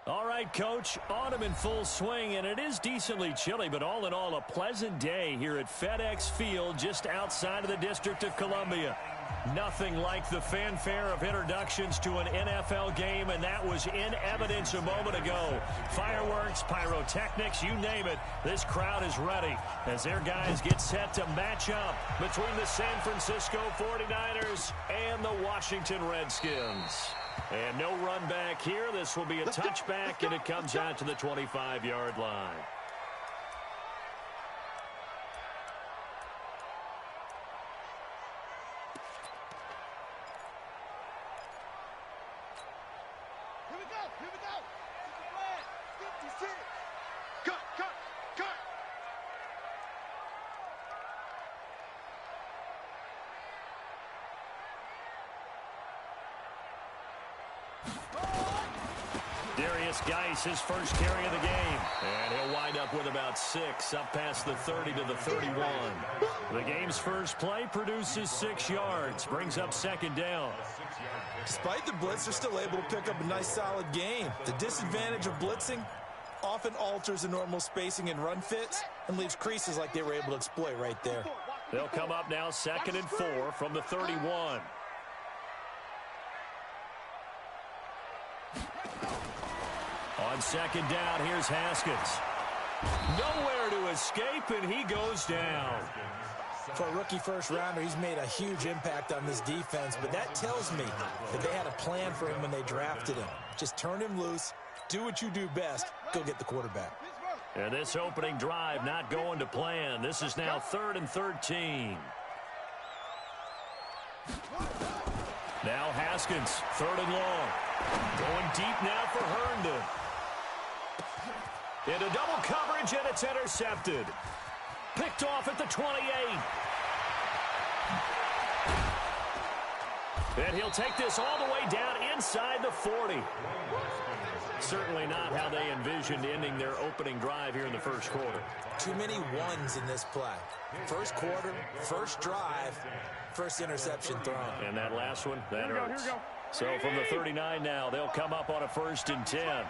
All right, Coach, autumn in full swing, and it is decently chilly, but all in all, a pleasant day here at FedEx Field just outside of the District of Columbia. Nothing like the fanfare of introductions to an NFL game, and that was in evidence a moment ago. Fireworks, pyrotechnics, you name it, this crowd is ready as their guys get set to match up between the San Francisco 49ers and the Washington Redskins. And no run back here. This will be a touchback, and it comes out to the 25-yard line. Here we go. Here we go. 56. Cut. Darius Geis, his first carry of the game. And he'll wind up with about 6, up past the 30 to the 31. The game's first play produces 6 yards, brings up second down. Despite the blitz, they're still able to pick up a nice, solid gain. The disadvantage of blitzing often alters the normal spacing and run fits and leaves creases like they were able to exploit right there. They'll come up now 2nd and 4 from the 31. On second down, here's Haskins. Nowhere to escape, and he goes down. For a rookie first-rounder, he's made a huge impact on this defense, but that tells me that they had a plan for him when they drafted him. Just turn him loose, do what you do best, go get the quarterback. And this opening drive not going to plan. This is now 3rd and 13. Now Haskins, 3rd and long. Going deep now for Herndon. Into double coverage, and it's intercepted. Picked off at the 28. And he'll take this all the way down inside the 40. Certainly not how they envisioned ending their opening drive here in the first quarter. Too many ones in this play. First quarter, first drive, first interception thrown. And that last one, that hurts. So from the 39 now, they'll come up on a 1st and 10.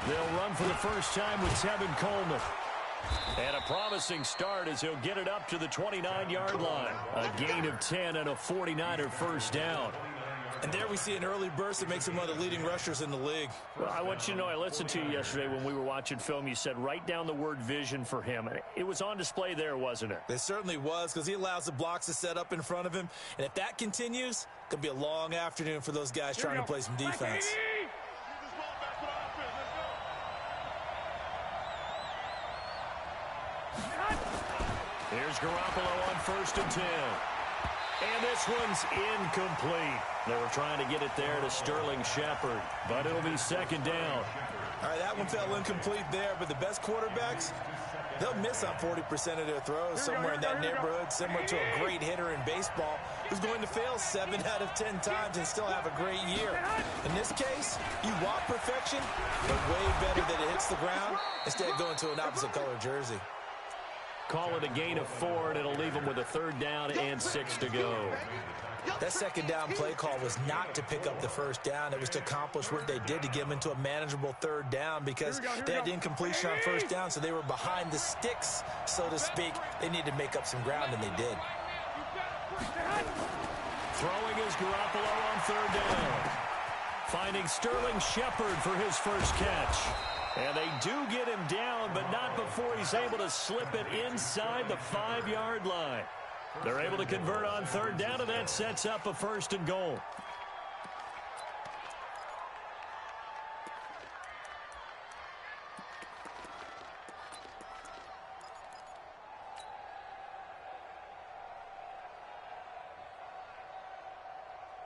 They'll run for the first time with Tevin Coleman. And a promising start as he'll get it up to the 29-yard line. A gain of 10 and a 49er first down. And there we see an early burst that makes him one of the leading rushers in the league. Well, I want you to know, I listened to you yesterday when we were watching film. You said write down the word vision for him. It was on display there, wasn't it? It certainly was, because he allows the blocks to set up in front of him. And if that continues, it could be a long afternoon for those guys trying to play some defense. Here's Garoppolo on 1st and 10. And this one's incomplete. They were trying to get it there to Sterling Shepard, but it'll be 2nd down. All right, that one fell incomplete there, but the best quarterbacks, they'll miss on 40% of their throws somewhere in that neighborhood, similar to a great hitter in baseball who's going to fail 7 out of 10 times and still have a great year. In this case, you want perfection, but way better that it hits the ground instead of going to an opposite color jersey. Call it a gain of 4, and it'll leave them with a 3rd down and 6 to go. That 2nd down play call was not to pick up the 1st down. It was to accomplish what they did to get them into a manageable 3rd down because they had the incompletion on 1st down, so they were behind the sticks, so to speak. They needed to make up some ground, and they did. Throwing is Garoppolo on 3rd down. Finding Sterling Shepard for his first catch. And they do get him down, but not before he's able to slip it inside the 5-yard line. They're able to convert on 3rd down, and that sets up a 1st and goal.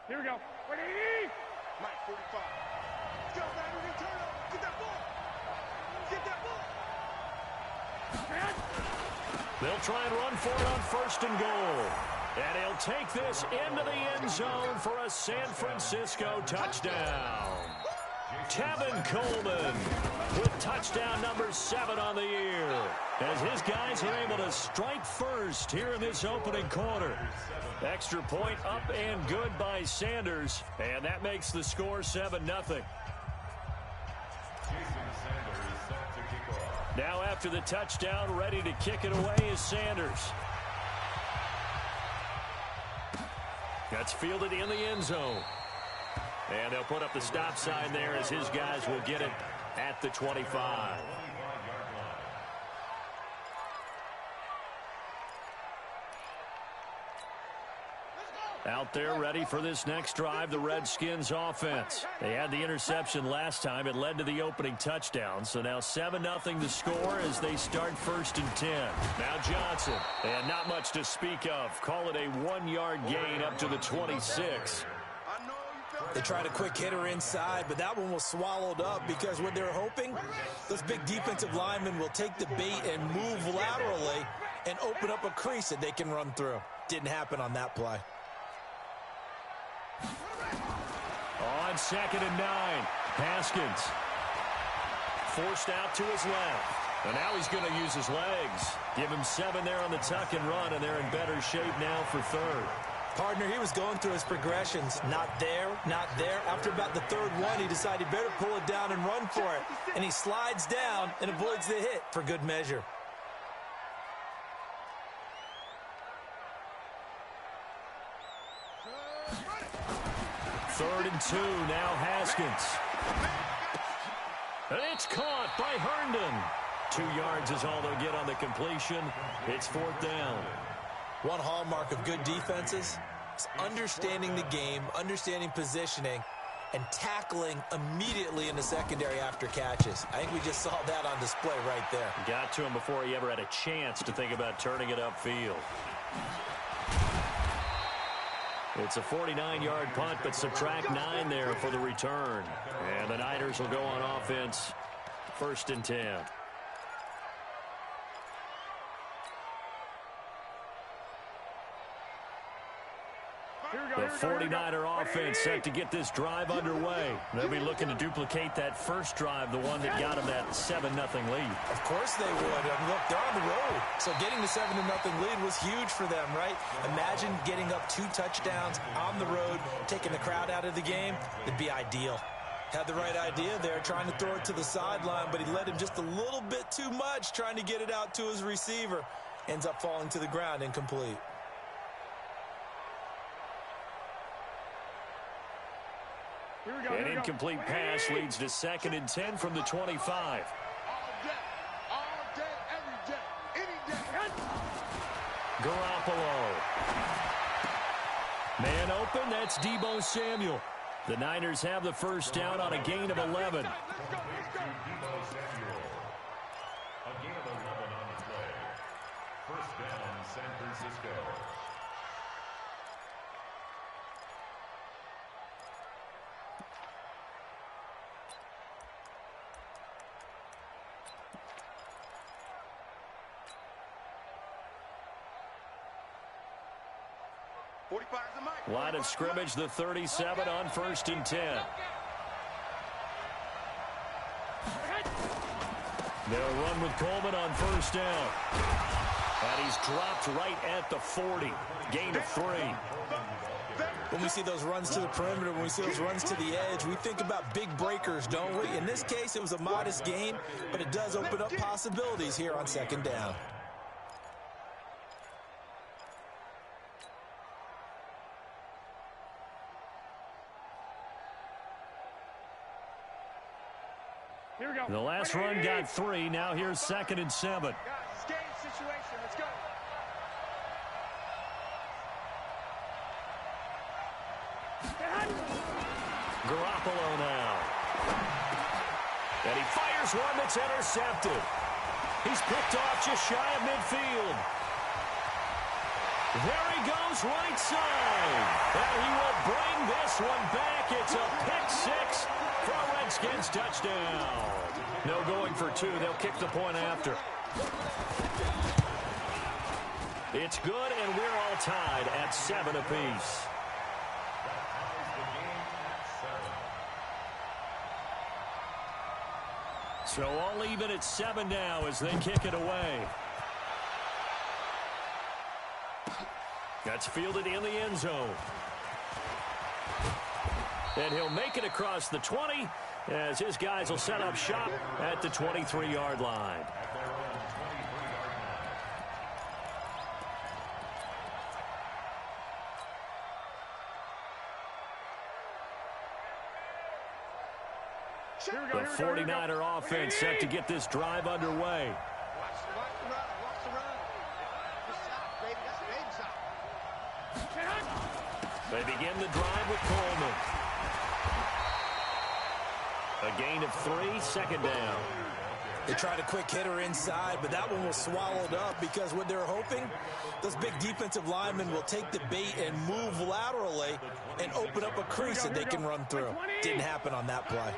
Here we go. Ready? Mike, 45. Let's go, man. We're going to turn up. Get that ball. Get that ball. They'll try and run for it on 1st and goal. And he'll take this into the end zone for a San Francisco touchdown. Tevin Coleman with touchdown number 7 on the year, as his guys are able to strike first here in this opening quarter. Extra point up and good by Sanders, and that makes the score 7-0. Now after the touchdown, ready to kick it away is Sanders. That's fielded in the end zone. And they'll put up the stop sign there as his guys will get it at the 25. Out there ready for this next drive, the Redskins offense. They had the interception last time. It led to the opening touchdown. So now 7-0 the score as they start 1st and 10. Now Johnson. And not much to speak of. Call it a 1-yard gain up to the 26. They tried a quick hitter inside, but that one was swallowed up because what they're hoping, those big defensive linemen will take the bait and move laterally and open up a crease that they can run through. Didn't happen on that play. On 2nd and 9, Haskins forced out to his left. And now he's going to use his legs. Give him 7 there on the tuck and run, and they're in better shape now for 3rd. Partner, he was going through his progressions. Not there, not there. After about the 3rd one, he decided he better pull it down and run for it. And he slides down and avoids the hit for good measure. Third and 2, now Haskins. And it's caught by Herndon. 2 yards is all they'll get on the completion. It's 4th down. One hallmark of good defenses is understanding the game, understanding positioning, and tackling immediately in the secondary after catches. I think we just saw that on display right there. Got to him before he ever had a chance to think about turning it upfield. It's a 49-yard punt, but subtract 9 there for the return. And the Niners will go on offense, 1st and 10. The 49er offense set to get this drive underway. They'll be looking to duplicate that first drive, the one that got them that 7-0 lead. Of course they would. I mean, look, they're on the road. So getting the 7-0 lead was huge for them, right? Imagine getting up 2 touchdowns on the road, taking the crowd out of the game. It'd be ideal. Had the right idea there, trying to throw it to the sideline, but he led him just a little bit too much, trying to get it out to his receiver. Ends up falling to the ground, incomplete. An incomplete pass leads to 2nd and 10 from the 25. Garoppolo. Man open, that's Deebo Samuel. The Niners have the first down on a gain of 11. First down, San Francisco. Line of scrimmage, the 37 on 1st and 10. They'll run with Coleman on 1st down. And he's dropped right at the 40. Gain of 3. When we see those runs to the perimeter, when we see those runs to the edge, we think about big breakers, don't we? In this case, it was a modest gain, but it does open up possibilities here on 2nd down. The last run got 3. Now here's 2nd and 7. Guys, it's game situation. Let's go. Garoppolo now. And he fires one that's intercepted. He's picked off just shy of midfield. There he goes right side. And he will bring this one back. It's a pick 6 for a Redskins touchdown. No going for 2. They'll kick the point after. It's good, and we're all tied at 7 apiece. So all even at 7 now as they kick it away. That's fielded in the end zone. And he'll make it across the 20 as his guys will set up shop at the 23-yard line. The 49er offense set to get this drive underway. They begin the drive with Coleman. A gain of 3, second down. They tried a quick hitter inside, but that one was swallowed up because what they're hoping, those big defensive linemen will take the bait and move laterally and open up a crease that they can run through. Didn't happen on that play.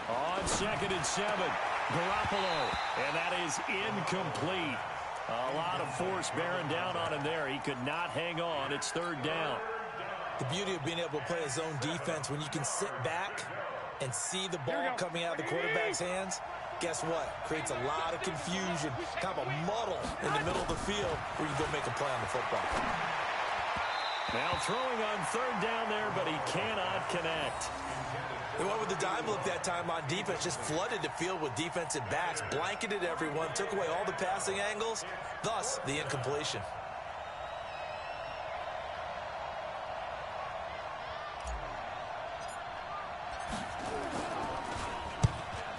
On 2nd and 7, Garoppolo, and that is incomplete. A lot of force bearing down on him there. He could not hang on. It's 3rd down. The beauty of being able to play a zone defense when you can sit back and see the ball coming out of the quarterback's hands, guess what? Creates a lot of confusion, kind of a muddle in the middle of the field where you go make a play on the football. Now throwing on 3rd down there, but he cannot connect. They went with the dime look that time on defense, just flooded the field with defensive backs, blanketed everyone, took away all the passing angles, thus the incompletion.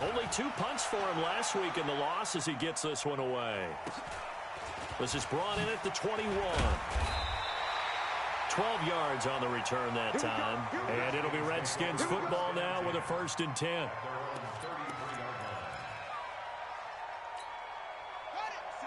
Only 2 punts for him last week in the loss as he gets this one away. This is brought in at the 21. 12 yards on the return that time. And it'll be Redskins football now with a 1st and 10.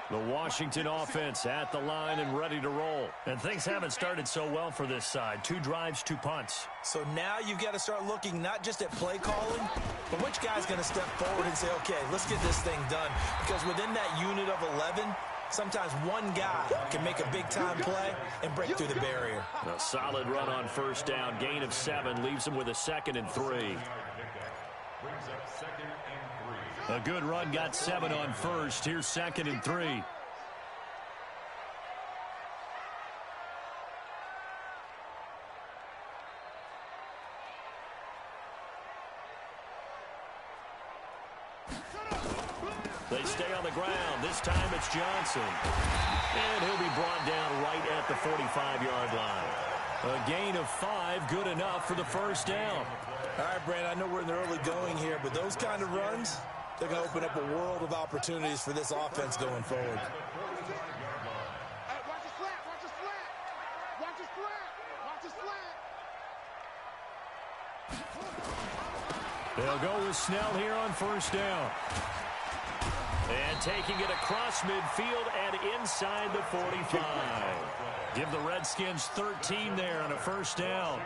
The Washington offense at the line and ready to roll. And things haven't started so well for this side. 2 drives, 2 punts. So now you've got to start looking not just at play calling, but which guy's going to step forward and say, okay, let's get this thing done. Because within that unit of 11, sometimes one guy can make a big-time play and break through the barrier. A solid run on 1st down. Gain of 7 leaves him with a 2nd and 3. A good run got 7 on 1st. Here's 2nd and 3. They stay on the ground. This time it's Johnson. And he'll be brought down right at the 45-yard line. A gain of 5, good enough for the 1st down. All right, Brandon, I know we're in the early going here, but those kind of runs, they're going to open up a world of opportunities for this offense going forward. They'll go with Snell here on 1st down. And taking it across midfield and inside the 45. Give the Redskins 13 there on a 1st down.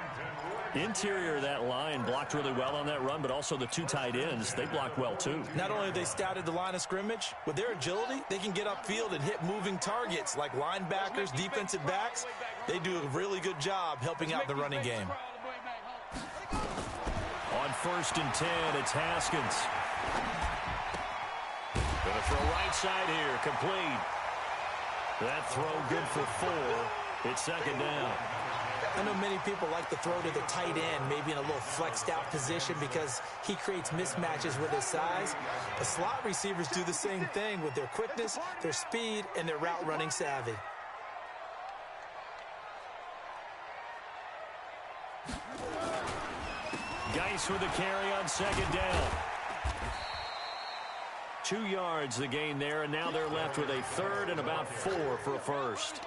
Interior of that line blocked really well on that run, but also the 2 tight ends, they blocked well too. Not only have they scouted the line of scrimmage, with their agility, they can get upfield and hit moving targets like linebackers, defensive backs. They do a really good job helping out the running game. On 1st and 10, it's Haskins. Gonna throw right side here, complete. That throw good for 4. It's 2nd down. I know many people like to throw to the tight end, maybe in a little flexed out position because he creates mismatches with his size. The slot receivers do the same thing with their quickness, their speed, and their route running savvy. Geis with a carry on 2nd down. 2 yards the gain there, and now they're left with a 3rd and about 4 for a 1st.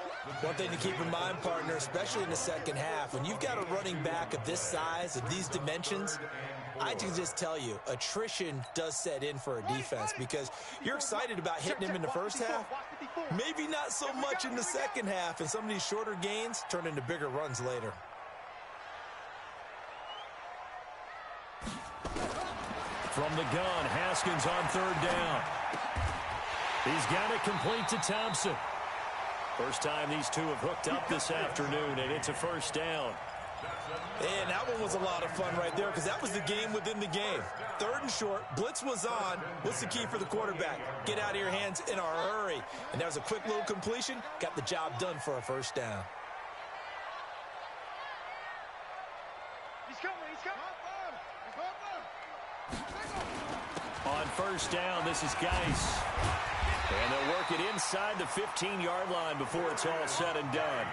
One thing to keep in mind, partner, especially in the second half, when you've got a running back of this size, of these dimensions, I can just tell you, attrition does set in for a defense because you're excited about hitting him in the first half, maybe not so much in the second half, and some of these shorter gains turn into bigger runs later. From the gun, Haskins on 3rd down. He's got it complete to Thompson. First time these two have hooked up this afternoon, and it's a 1st down. And that one was a lot of fun right there because that was the game within the game. 3rd and short, blitz was on. What's the key for the quarterback? Get out of your hands in a hurry. And that was a quick little completion. Got the job done for a first down. He's coming. On first down, this is Geis. And they'll work it inside the 15-yard line before it's all said and done.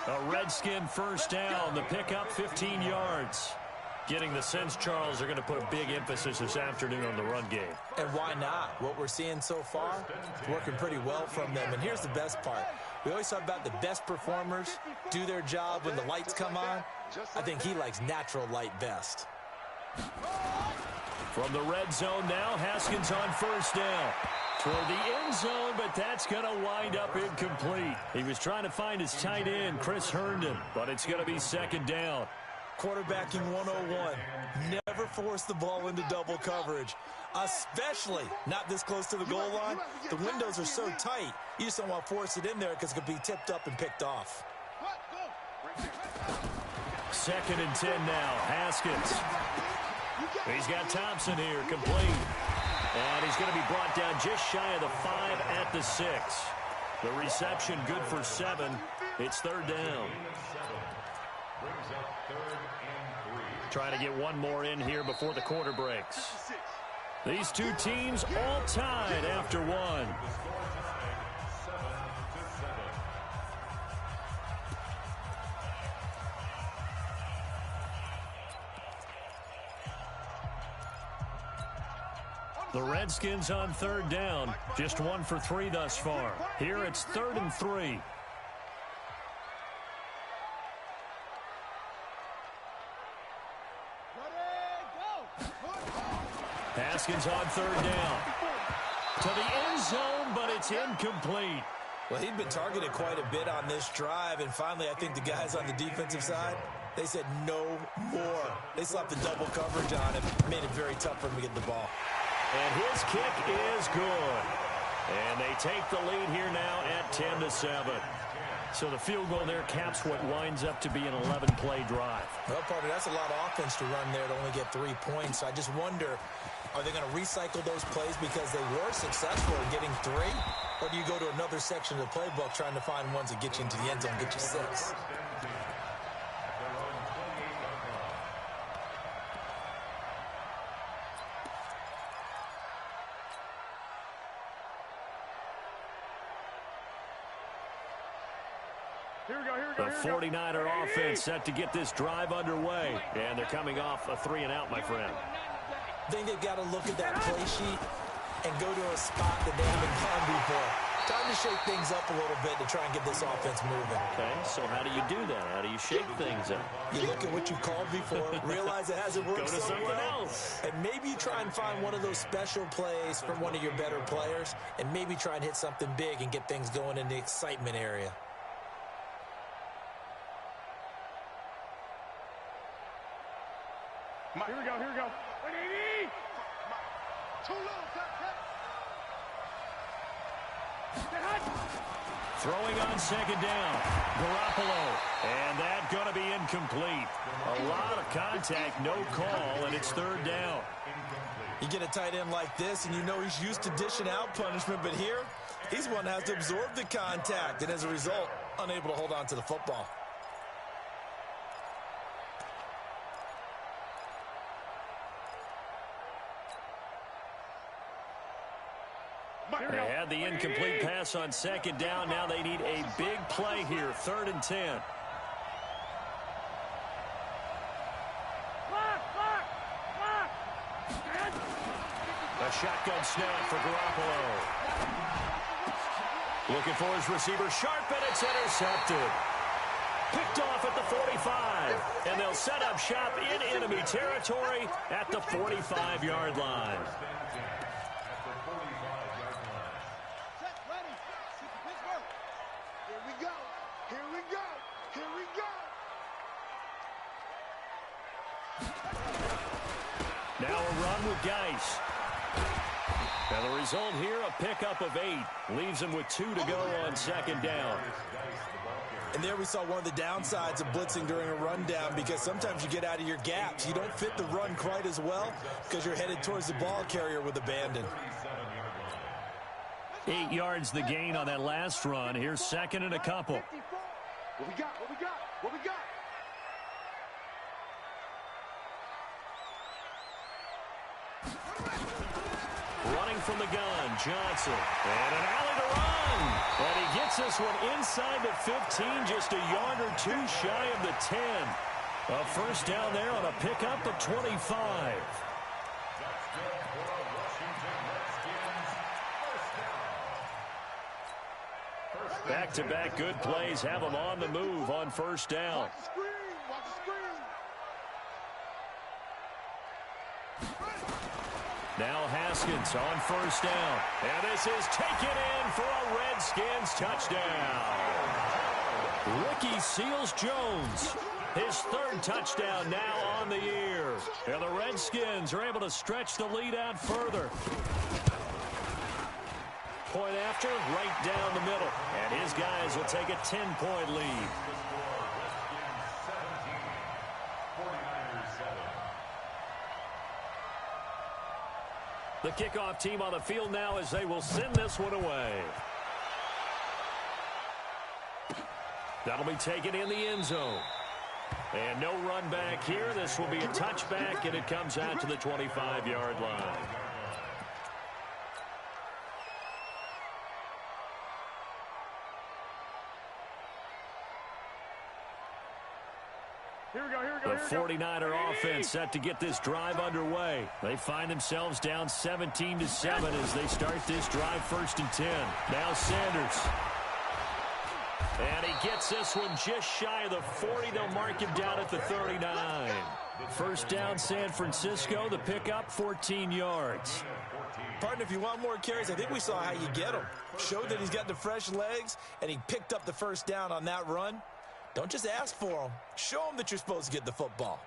A Redskin first down, the pickup 15 yards. Getting the sense, Charles, they're going to put a big emphasis this afternoon on the run game. And why not? What we're seeing so far, it's working pretty well from them. And here's the best part. We always talk about the best performers do their job when the lights come on. I think he likes natural light best. From the red zone now, Haskins on first down. Toward the end zone, but that's going to wind up incomplete. He was trying to find his tight end, Chris Herndon, but it's going to be second down. Quarterbacking 101. Never force the ball into double coverage, especially not this close to the goal line. The windows are so tight, you just don't want to force it in there because it could be tipped up and picked off. 2nd and 10 now, Haskins. He's got Thompson here, complete. And he's going to be brought down just shy of the 5 at the 6. The reception good for 7. It's 3rd down. Trying to get one more in here before the quarter breaks. These two teams all tied after one. The Redskins on 3rd down. Just 1 for 3 thus far. Here it's 3rd and 3. Haskins on 3rd down. To the end zone, but it's incomplete. Well, he'd been targeted quite a bit on this drive, and finally I think the guys on the defensive side, they said no more. They slapped the double coverage on him, made it very tough for him to get the ball. And his kick is good. And they take the lead here now at 10-7. So the field goal there caps what winds up to be an 11-play drive. Well, partner, that's a lot of offense to run there to only get 3 points. I just wonder, are they going to recycle those plays because they were successful in getting 3? Or do you go to another section of the playbook trying to find ones that get you into the end zone and get you 6? The 49er offense set to get this drive underway. And they're coming off a 3-and-out, my friend. I think they've got to look at that play sheet and go to a spot that they haven't gone before. Time to shake things up a little bit to try and get this offense moving. Okay, so how do you do that? How do you shake things up? You look at what you called before, realize it hasn't worked so well, else. and maybe you try and find one of those special plays from one of your better players, and maybe try and hit something big and get things going in the excitement area. Here we go. 180! Too low, Throwing on 2nd down, Garoppolo, and that's going to be incomplete. A lot of contact, no call, and it's 3rd down. You get a tight end like this, and you know he's used to dishing out punishment, but here, he's one that has to absorb the contact, and as a result, unable to hold on to the football. They had the incomplete pass on 2nd down. Now they need a big play here, 3rd and 10. A shotgun snap for Garoppolo. Looking for his receiver, sharp, and it's intercepted. Picked off at the 45, and they'll set up shop in enemy territory at the 45-yard line. Now a run with Geis. And the result here, a pickup of 8. Leaves him with 2 to go on 2nd down. And there we saw one of the downsides of blitzing during a rundown, because sometimes you get out of your gaps. You don't fit the run quite as well because you're headed towards the ball carrier with abandon. 8 yards the gain on that last run. Here's second and a couple. What we got? What we got? What we got? Running from the gun, Johnson. And an alley to run. And he gets this one inside the 15, just a yard or two shy of the 10. A first down there on a pickup of 25. Back-to-back good plays have them on the move on first down. Watch the screen. Watch the screen. Now Haskins on first down. And this is taken in for a Redskins touchdown. Ricky Seals-Jones, his third touchdown now on the year. And the Redskins are able to stretch the lead out further. Point after, right down the middle. And his guys will take a 10-point lead. The kickoff team on the field now as they will send this one away. That'll be taken in the end zone. And no run back here. This will be a touchback, and it comes out to the 25-yard line. The 49er offense set to get this drive underway. They find themselves down 17-7 as they start this drive first and 10. Now Sanders. And he gets this one just shy of the 40. They'll mark him down at the 39. First down San Francisco. The pickup 14 yards. Partner, if you want more carries, I think we saw how you get them. Showed that he's got the fresh legs, and he picked up the first down on that run. Don't just ask for them. Show them that you're supposed to get the football.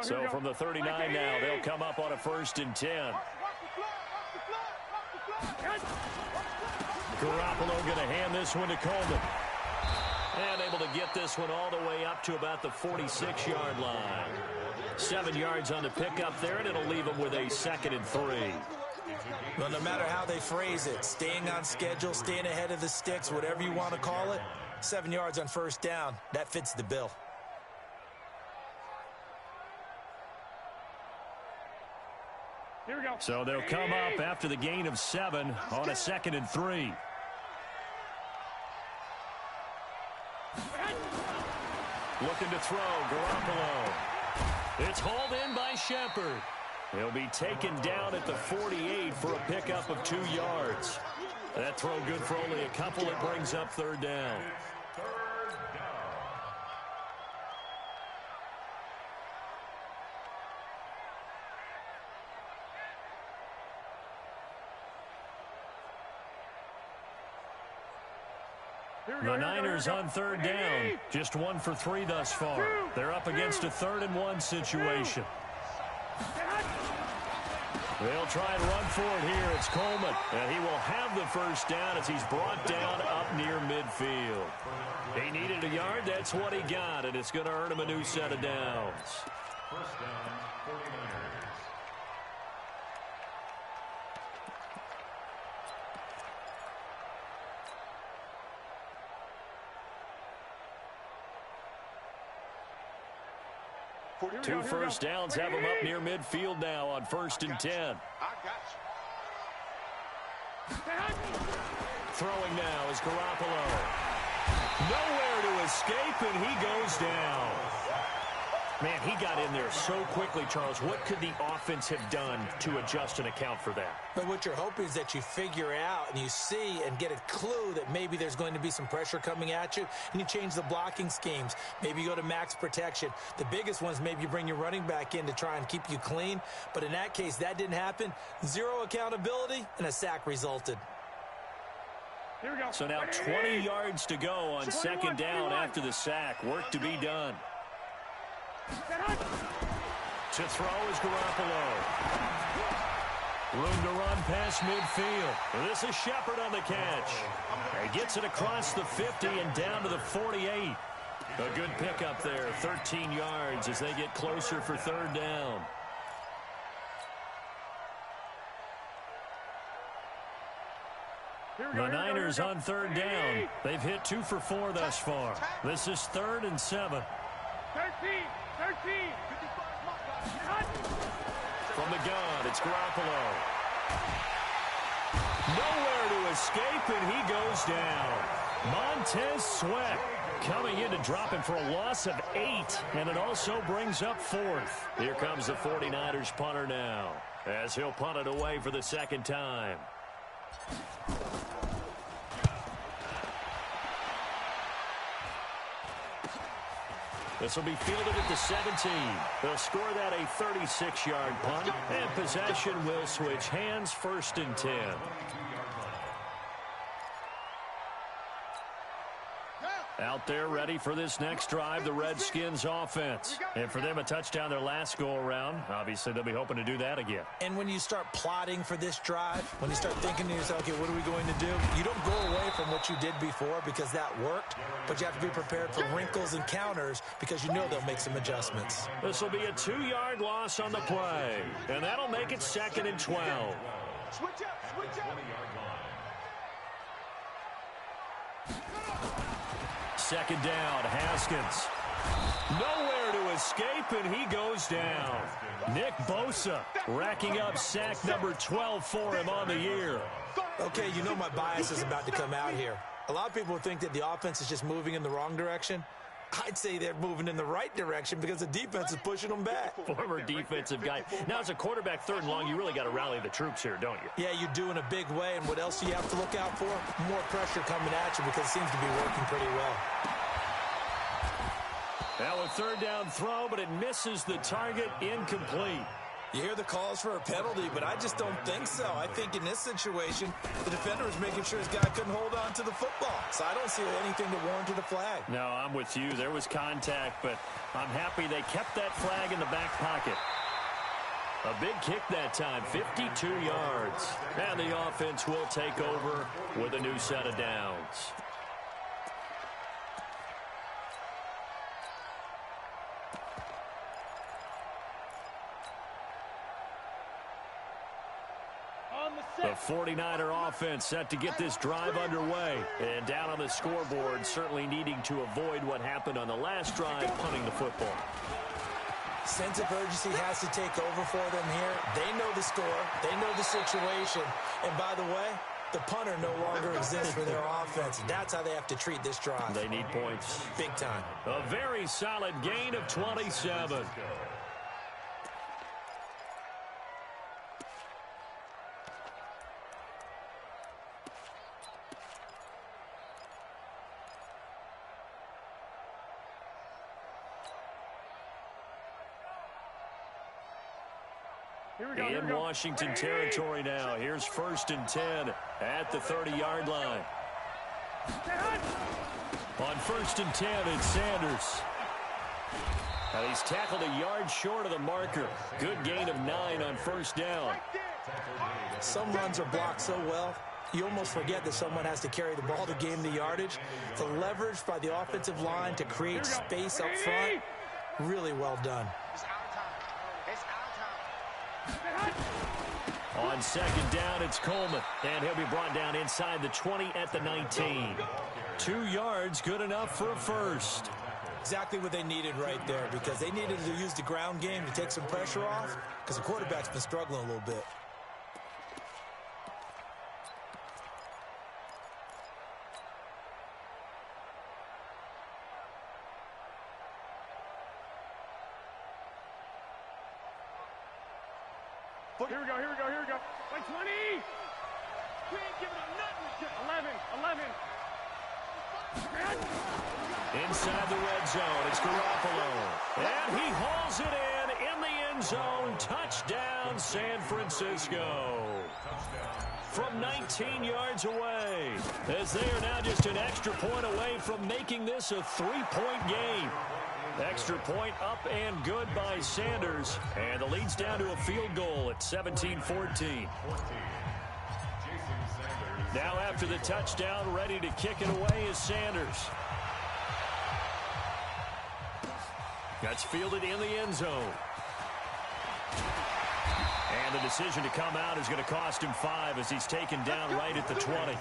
So from the 39 now, they'll come up on a first and 10. Garoppolo going to hand this one to Coleman. And able to get this one all the way up to about the 46-yard line. 7 yards on the pickup there, and it'll leave them with a 2nd and 3. Well, no matter how they phrase it, staying on schedule, staying ahead of the sticks, whatever you want to call it, 7 yards on first down, that fits the bill. Here we go. So they'll come up after the gain of 7 on a 2nd and 3. Looking to throw, Garoppolo. It's hauled in by Shepard. He'll be taken down at the 48 for a pickup of 2 yards. That throw good for only a couple. It brings up third down. The Niners on third down. Just 1 for 3 thus far. They're up against a 3rd and 1 situation. They'll try and run for it here. It's Coleman. And he will have the first down as he's brought down up near midfield. He needed a yard. That's what he got. And it's going to earn him a new set of downs. First down, 49ers. Two first downs have him up near midfield now on 1st and 10. I got you. Throwing now is Garoppolo. Nowhere to escape, and he goes down. Man, he got in there so quickly, Charles. What could the offense have done to adjust and account for that? But what you're hoping is that you figure out and you see and get a clue that maybe there's going to be some pressure coming at you, and you change the blocking schemes. Maybe you go to max protection. The biggest ones, maybe you bring your running back in to try and keep you clean. But in that case, that didn't happen. 0 accountability, and a sack resulted. Here we go. So now 20 yards to go on 2nd down after the sack. Work to be done. To throw is Garoppolo. Room to run past midfield. This is Shepard on the catch. He gets it across the 50 and down to the 48. A good pickup there, 13 yards as they get closer for third down. The Niners on third down. They've hit 2 for 4 thus far. This is 3rd and 7. 13. From the gun, it's Garoppolo. Nowhere to escape, and he goes down. Montez Sweat coming in to drop him for a loss of 8, and it also brings up 4th. Here comes the 49ers punter now, as he'll punt it away for the second time. This will be fielded at the 17. They'll score that a 36-yard punt, and possession will switch hands, 1st and 10. Out there ready for this next drive, the Redskins offense. And for them, a touchdown their last go-around. Obviously, they'll be hoping to do that again. And when you start plotting for this drive, when you start thinking to yourself, okay, what are we going to do? You don't go away from what you did before because that worked, but you have to be prepared for wrinkles and counters because you know they'll make some adjustments. This will be a 2-yard loss on the play, and that'll make it 2nd and 12. Switch up. Second down, Haskins. Nowhere to escape, and he goes down. Nick Bosa racking up sack number 12 for him on the year. Okay, you know my bias is about to come out here. A lot of people think that the offense is just moving in the wrong direction. I'd say they're moving in the right direction because the defense is pushing them back. Former defensive guy. Now, as a quarterback, 3rd and long, you really got to rally the troops here, don't you? Yeah, you do in a big way. And what else do you have to look out for? More pressure coming at you because it seems to be working pretty well. Now a 3rd down throw, but it misses the target, incomplete. You hear the calls for a penalty, but I just don't think so. I think in this situation, the defender was making sure his guy couldn't hold on to the football. So I don't see anything that warranted a flag. No, I'm with you. There was contact, but I'm happy they kept that flag in the back pocket. A big kick that time, 52 yards. And the offense will take over with a new set of downs. The 49er offense set to get this drive underway. And down on the scoreboard, certainly needing to avoid what happened on the last drive, punting the football. Sense of urgency has to take over for them here. They know the score. They know the situation. And by the way, the punter no longer exists for their offense. That's how they have to treat this drive. They need points. Big time. A very solid gain of 27. In Washington territory now. Here's 1st and 10 at the 30-yard line. On 1st and 10, it's Sanders. Now he's tackled a yard short of the marker. Good gain of 9 on 1st down. Some runs are blocked so well, you almost forget that someone has to carry the ball to gain the yardage. The leverage by the offensive line to create space up front, really well done. On 2nd down, it's Coleman, and he'll be brought down inside the 20 at the 19. 2 yards, good enough for a first. Exactly what they needed right there, because they needed to use the ground game to take some pressure off, because the quarterback's been struggling a little bit. Here we go. Like 20. We ain't giving up nothing. 11. Inside the red zone, it's Garoppolo. And he hauls it in the end zone. Touchdown, San Francisco. From 19 yards away, as they are now just an extra point away from making this a 3-point game. Extra point up and good by Sanders. And the lead's down to a field goal at 17-14. Now after the touchdown, ready to kick it away is Sanders. That's fielded in the end zone. And the decision to come out is going to cost him 5 as he's taken down right at the 20.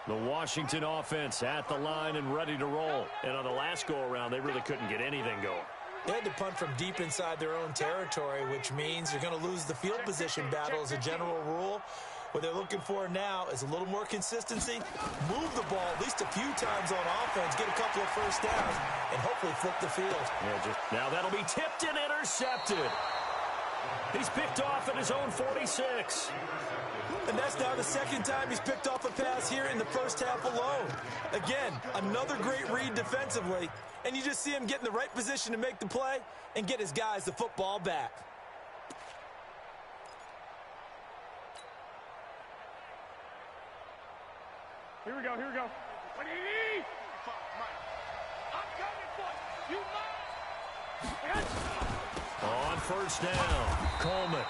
The Washington offense at the line and ready to roll. And on the last go-around, they really couldn't get anything going. They had to punt from deep inside their own territory, which means you're going to lose the field position battle as a general rule. What they're looking for now is a little more consistency, move the ball at least a few times on offense, get a couple of first downs, and hopefully flip the field. Now that'll be tipped and intercepted. He's picked off at his own 46. And that's now the second time he's picked off a pass here in the first half alone. Again, another great read defensively, and you just see him get in the right position to make the play and get his guys the football back. Here we go, here we go. What do you need? I'm coming for you. You mind? On first down, Coleman.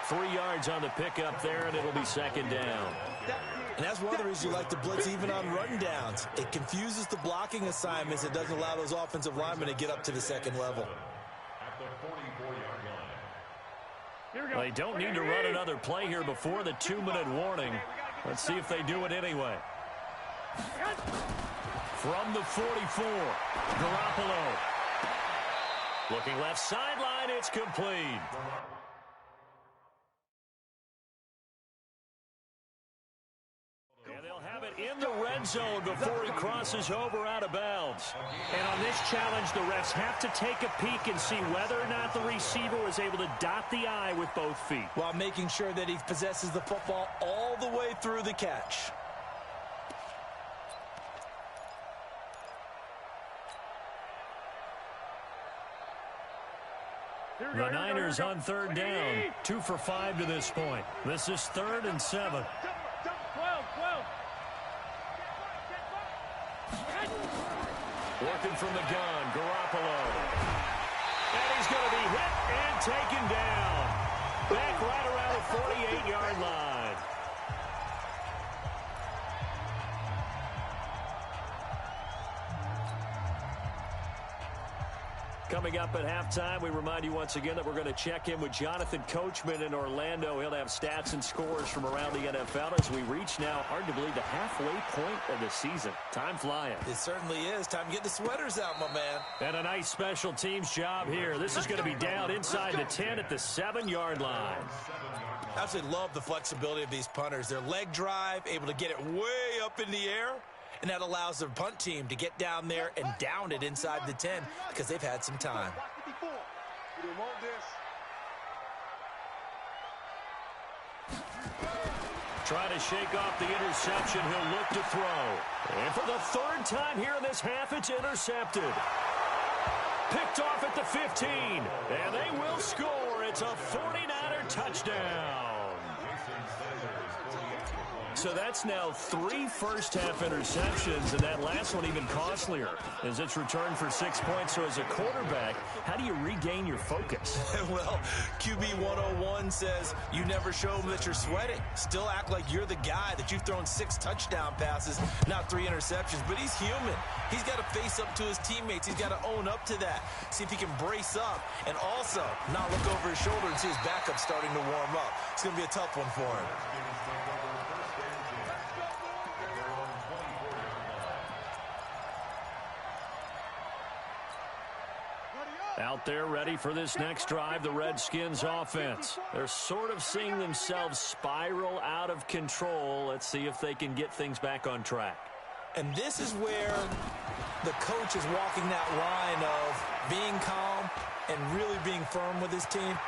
3 yards on the pickup there, and it'll be second down. And that's one of the reasons you like to blitz even on run downs. It confuses the blocking assignments. It doesn't allow those offensive linemen to get up to the second level. At the 44-yard line. Here we go. Well, they don't need to run another play here before the 2-minute warning. Let's see if they do it anyway. From the 44, Garoppolo. Looking left sideline, it's complete. And they'll have it in the red zone before he crosses over out of bounds. And on this challenge, the refs have to take a peek and see whether or not the receiver was able to dot the I with both feet, while making sure that he possesses the football all the way through the catch. The Niners on third down. 2 for 5 to this point. This is 3rd and 7. 12. Working from the gun, Garoppolo. And he's going to be hit and taken down. Back right around the 48-yard line. Coming up at halftime, we remind you once again that we're going to check in with Jonathan Coachman in Orlando. He'll have stats and scores from around the NFL as we reach now, hard to believe, the halfway point of the season. Time flying. It certainly is. Time to get the sweaters out, my man. And a nice special teams job here. This is going to be down inside the 10 at the 7-yard line. I absolutely love the flexibility of these punters. Their leg drive, able to get it way up in the air. And that allows their punt team to get down there and down it inside the 10 because they've had some time. Try to shake off the interception. He'll look to throw. And for the 3rd time here in this half, it's intercepted. Picked off at the 15. And they will score. It's a 49er touchdown. So that's now 3 first-half interceptions, and that last one even costlier as it's returned for 6 points. So as a quarterback, how do you regain your focus? Well, QB 101 says you never show them that you're sweating. Still act like you're the guy, that you've thrown 6 touchdown passes, not 3 interceptions. But he's human. He's got to face up to his teammates. He's got to own up to that. See if he can brace up and also not look over his shoulder and see his backup starting to warm up. It's going to be a tough one for him. Out there ready for this next drive, the Redskins offense. They're sort of seeing themselves spiral out of control. Let's see if they can get things back on track. And this is where the coach is walking that line of being calm and really being firm with his team.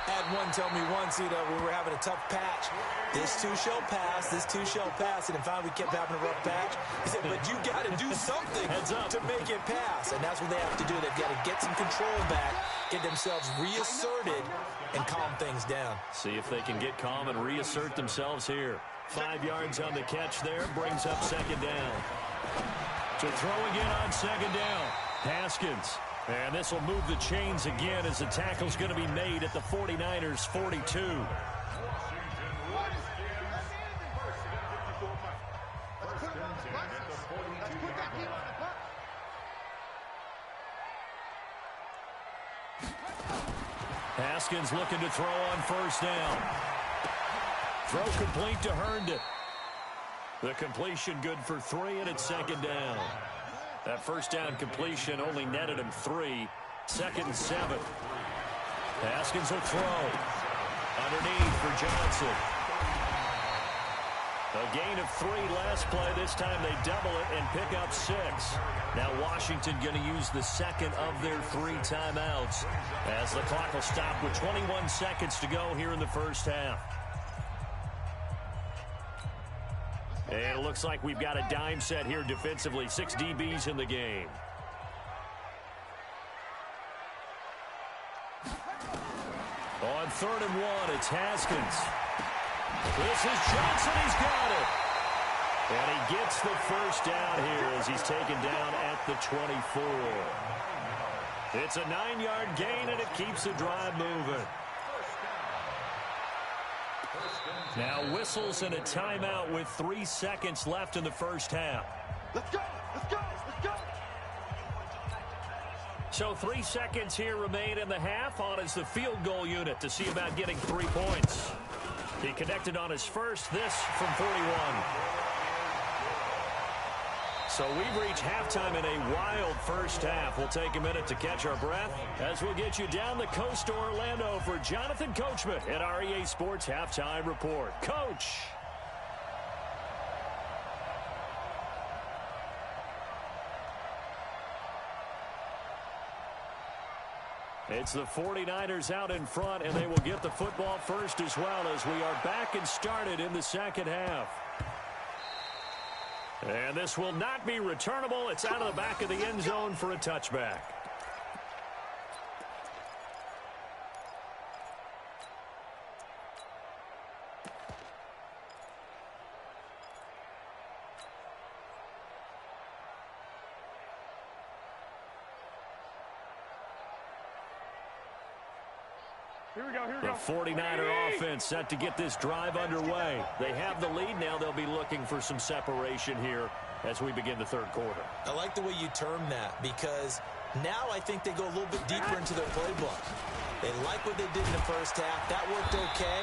I had one tell me once, when we were having a tough patch, this too shall pass, this too shall pass. And finally we kept having a rough patch. He said, but you got to do something to make it pass. And that's what they have to do. They've got to get some control back, get themselves reasserted, and calm things down. See if they can get calm and reassert themselves here. 5 yards on the catch there, brings up second down. To throw again on second down, Haskins. And this will move the chains again as the tackle's going to be made at the 49ers' 42. Haskins looking to throw on first down. Throw complete to Herndon. The completion good for 3, and it's second down. That first down completion only netted him 3. 2nd and 7. Haskins will throw. Underneath for Johnson. A gain of 3 last play. This time they double it and pick up 6. Now Washington going to use the second of their 3 timeouts as the clock will stop with 21 seconds to go here in the first half. And it looks like we've got a dime set here defensively. 6 DBs in the game. On 3rd and 1, it's Haskins. This is Johnson. He's got it. And he gets the first down here as he's taken down at the 24. It's a 9-yard gain, and it keeps the drive moving. Now whistles and a timeout with 3 seconds left in the first half. Let's go! Let's go! Let's go! So 3 seconds here remain in the half. On is the field goal unit to see about getting 3 points. He connected on his first, this from 41. So we've reached halftime in a wild first half. We'll take a minute to catch our breath as we'll get you down the coast to Orlando for Jonathan Coachman at our EA Sports Halftime Report. Coach. It's the 49ers out in front, and they will get the football first as well as we are back and started in the second half. And this will not be returnable. It's out of the back of the end zone for a touchback. Here we go, here we The go. 49er offense set to get this drive underway. They have the lead now. They'll be looking for some separation here as we begin the third quarter. I like the way you term that because now I think they go a little bit deeper into their playbook. They like what they did in the first half. That worked okay.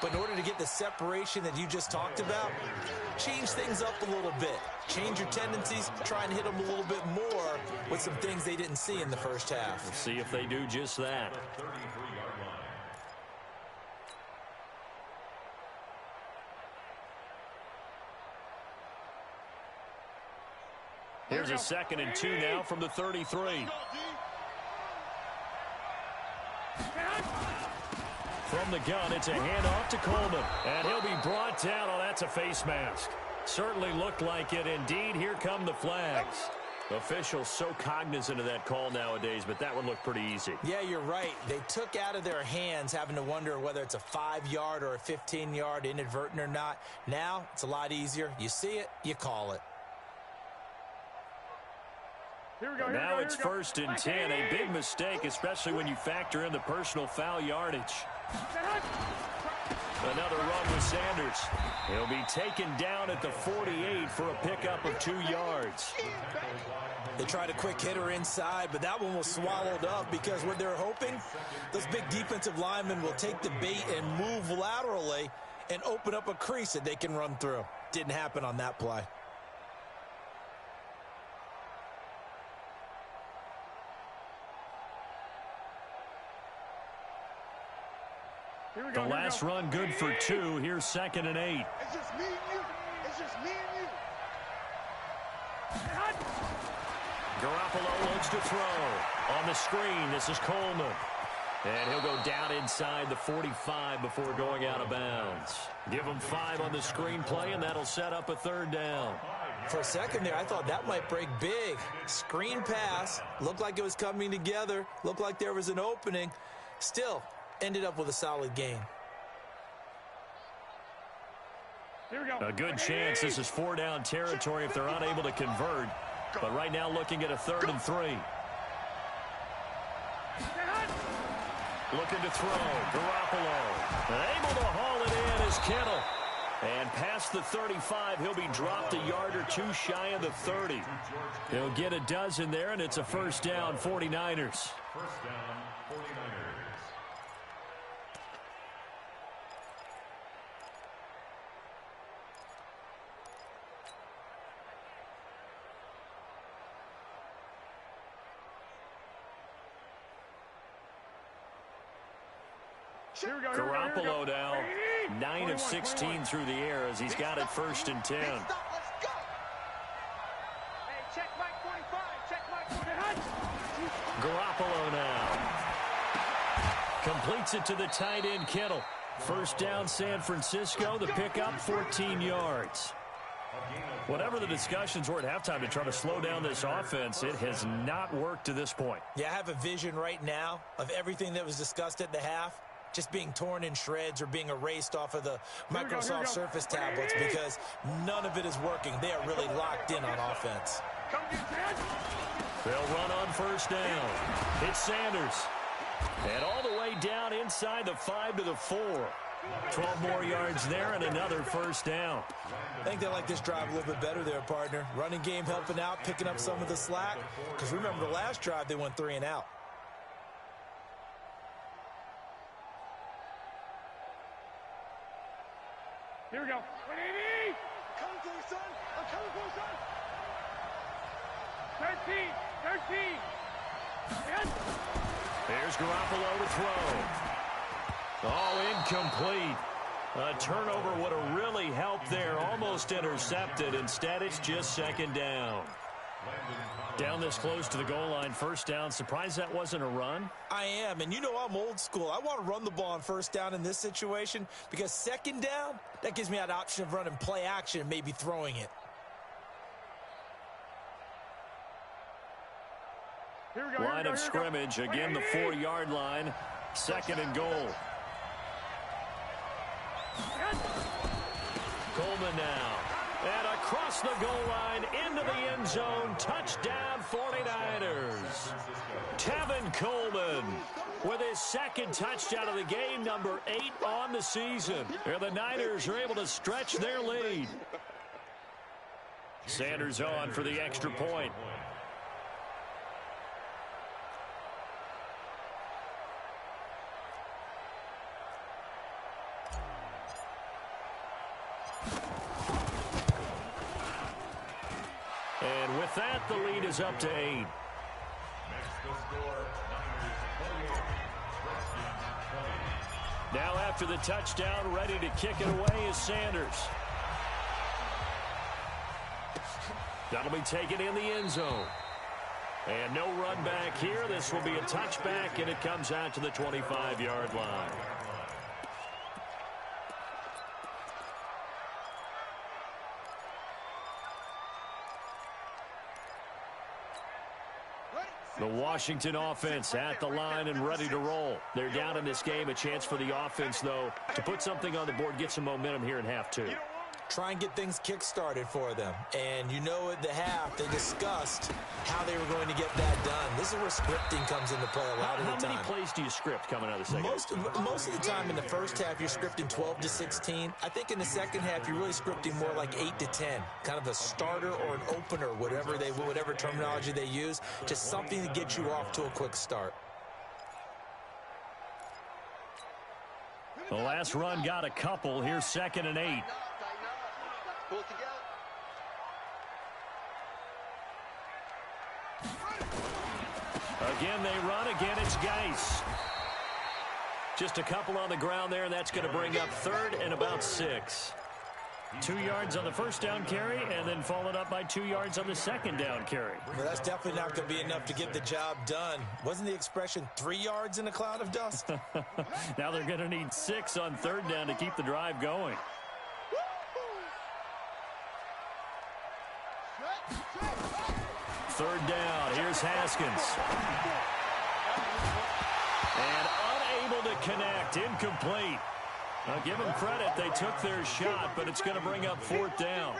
But in order to get the separation that you just talked about, change things up a little bit. Change your tendencies. Try and hit them a little bit more with some things they didn't see in the first half. We'll see if they do just that. Here's a 2nd and 2 now from the 33. From the gun, it's a handoff to Coleman. And he'll be brought down. Oh, that's a face mask. Certainly looked like it. Indeed, here come the flags. Officials so cognizant of that call nowadays, but that one looked pretty easy. Yeah, you're right. They took out of their hands having to wonder whether it's a 5-yard or a 15-yard inadvertent or not. Now, it's a lot easier. You see it, you call it. Here we go, Now it's 1st and 10. A big mistake, especially when you factor in the personal foul yardage. Another run with Sanders. He'll be taken down at the 48 for a pickup of 2 yards. They tried a quick hitter inside, but that one was swallowed up because what they're hoping, those big defensive linemen will take the bait and move laterally and open up a crease that they can run through. Didn't happen on that play. The last run good for 2. Here's 2nd and 8. It's just me and you. It's just me and you. Garoppolo looks to throw. On the screen, this is Coleman. And he'll go down inside the 45 before going out of bounds. Give him 5 on the screenplay, and that'll set up a 3rd down. For a second there, I thought that might break big. Screen pass. Looked like it was coming together. Looked like there was an opening. Still, ended up with a solid gain. Here we go. A good chance this is 4-down territory if they're unable to convert. But right now looking at a 3rd and 3. Looking to throw. Garoppolo. Able to haul it in is Kittle. And past the 35, he'll be dropped a yard or 2 shy of the 30. He'll get a dozen there, and it's a 1st down, 49ers. First down, 49ers. Garoppolo now 9 of 16 through the air as he's got it 1st and 10. Hey, check Mike 45. Check Mike 45. Garoppolo now completes it to the tight end Kittle. 1st down San Francisco. The pickup 14 yards. Whatever the discussions were at halftime to try to slow down this offense, it has not worked to this point. Yeah, I have a vision right now of everything that was discussed at the half just being torn in shreds or being erased off of the Microsoft Surface tablets because none of it is working. They are really locked in on offense. They'll run on 1st down. It's Sanders. And all the way down inside the 5 to the 4. 12 more yards there and another 1st down. I think they like this drive a little bit better there, partner. Running game helping out, picking up some of the slack. Because remember, the last drive, they went 3 and out. Here we go. 180. Coming for you, son. I'm coming for you, son. 13. Yes. There's Garoppolo to throw. Oh, incomplete. A turnover would have really helped there. Almost intercepted. Instead, it's just 2nd down. Down this close to the goal line, 1st down. Surprised that wasn't a run? I am, and you know I'm old school. I want to run the ball on 1st down in this situation because 2nd down, that gives me that option of running play action and maybe throwing it. Here we go. Line of scrimmage, again the 4-yard line. 2nd and goal. Coleman now. And across the goal line, into the end zone, touchdown 49ers. Tevin Coleman with his 2nd touchdown of the game, number 8 on the season. And the Niners are able to stretch their lead. Sanders on for the extra point. And with that, the lead is up to 8. Next the score, Niners 28, Redskins 20. Now after the touchdown, ready to kick it away is Sanders. That'll be taken in the end zone. And no run back here. This will be a touchback, and it comes out to the 25-yard line. The Washington offense at the line and ready to roll. They're down in this game. A chance for the offense, though, to put something on the board, get some momentum here in half 2. Try and get things kick-started for them. And you know at the half, they discussed how they were going to get that done. This is where scripting comes into play a lot of the time. How many plays do you script coming out of the second? Most of the time in the first half, you're scripting 12 to 16. I think in the second half, you're really scripting more like 8 to 10. Kind of a starter or an opener, whatever terminology they use. Just something to get you off to a quick start. The last run got a couple. Here's 2nd and 8. Again, they run. Again, it's Geis. Just a couple on the ground there, and that's going to bring up 3rd and about 6. 2 yards on the first down carry, and then followed up by 2 yards on the second down carry. Well, that's definitely not going to be enough to get the job done. Wasn't the expression 3 yards in a cloud of dust? Now they're going to need 6 on third down to keep the drive going. Third down. Here's Haskins. And unable to connect. Incomplete. Now, give them credit. They took their shot, but it's going to bring up fourth down.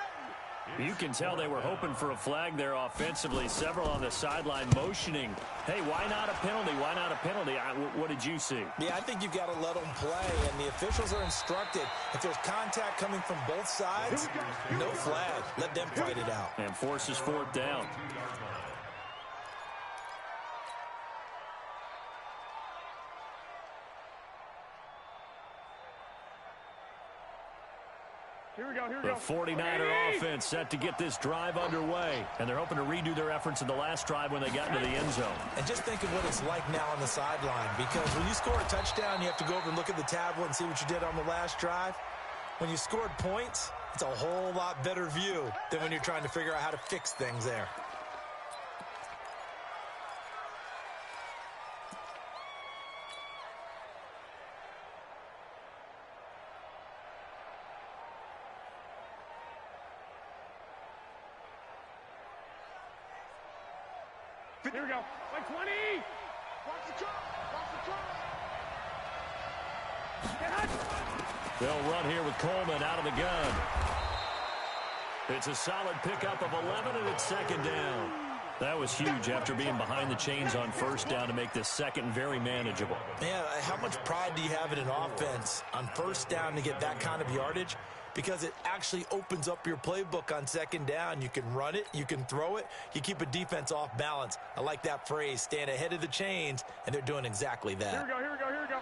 You can tell they were hoping for a flag there offensively. Several on the sideline motioning. Hey, why not a penalty? Why not a penalty? What did you see? Yeah, I think you've got to let them play, and the officials are instructed. If there's contact coming from both sides, no flag. Let them fight it out. And forces fourth down. Here we go, here we The go. 49er offense set to get this drive underway. And they're hoping to redo their efforts in the last drive when they got into the end zone. And just think of what it's like now on the sideline, because when you score a touchdown, you have to go over and look at the tablet and see what you did on the last drive. When you scored points, it's a whole lot better view than when you're trying to figure out how to fix things there. Here we go. Like 20. Watch the drop. Watch the drop. They'll run here with Coleman out of the gun. It's a solid pickup of 11, and it's second down. That was huge after being behind the chains on first down to make this second very manageable. Yeah, how much pride do you have in an offense on first down to get that kind of yardage? Because it actually opens up your playbook on second down. You can run it, you can throw it, you keep a defense off balance. I like that phrase, stand ahead of the chains, and they're doing exactly that. Here we go, here we go, here we go.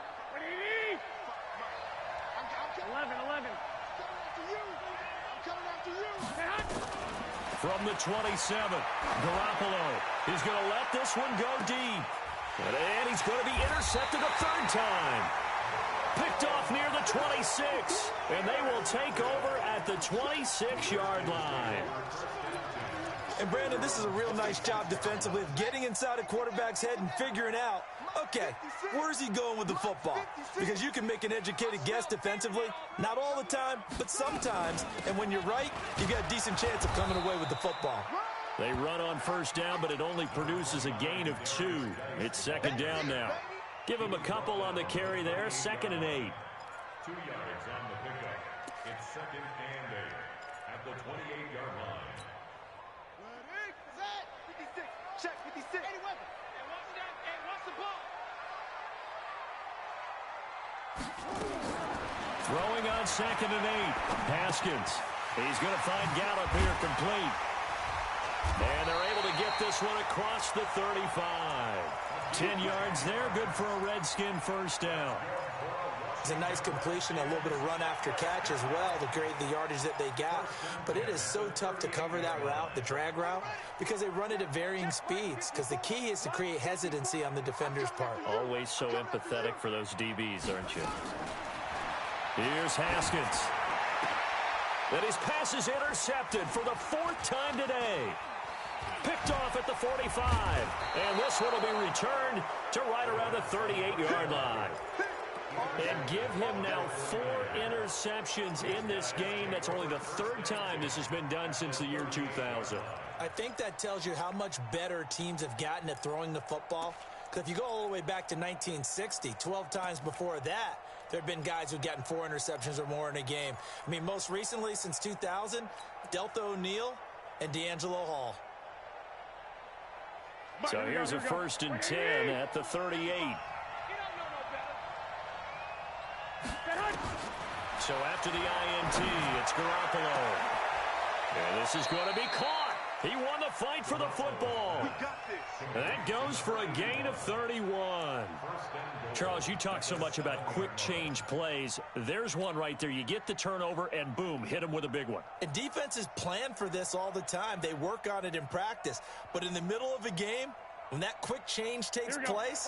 11. From the 27, Garoppolo is going to let this one go deep. And he's going to be intercepted a third time. Picked off near the 26, and they will take over at the 26-yard line. And, Brandon, this is a real nice job defensively of getting inside a quarterback's head and figuring out, okay, where's he going with the football? Because you can make an educated guess defensively, not all the time, but sometimes. And when you're right, you've got a decent chance of coming away with the football. They run on first down, but it only produces a gain of 2. It's second down now. Give him a couple on the carry there, 2nd and 8. 2 yards on the pickup. It's 2nd and 8 at the 28-yard line. Ready, set, 56, check 56. Any weapon. And watch that, and watch the ball. Throwing on 2nd and 8. Haskins. He's going to find Gallup here complete. And they're able to get this one across the 35. 10 yards there, good for a Redskin first down. It's a nice completion, a little bit of run after catch as well to create the yardage that they got. But it is so tough to cover that route, the drag route, because they run it at varying speeds. Because the key is to create hesitancy on the defender's part. Always so empathetic for those DBs, aren't you? Here's Haskins. Then his pass is intercepted for the 4th time today. Picked off at the 45. And this one will be returned to right around the 38-yard line. And give him now 4 interceptions in this game. That's only the 3rd time this has been done since the year 2000. I think that tells you how much better teams have gotten at throwing the football. Because if you go all the way back to 1960, 12 times before that, there have been guys who've gotten 4 interceptions or more in a game. I mean, most recently, since 2000, Delta O'Neal and D'Angelo Hall. So here's a 1st and 10 at the 38. So after the INT, it's Garoppolo. And this is going to be caught. He won the fight for the football. That goes for a gain of 31. Charles, you talk so much about quick change plays. There's one right there. You get the turnover, and boom, hit him with a big one. And defenses plan for this all the time. They work on it in practice. But in the middle of a game, when that quick change takes place,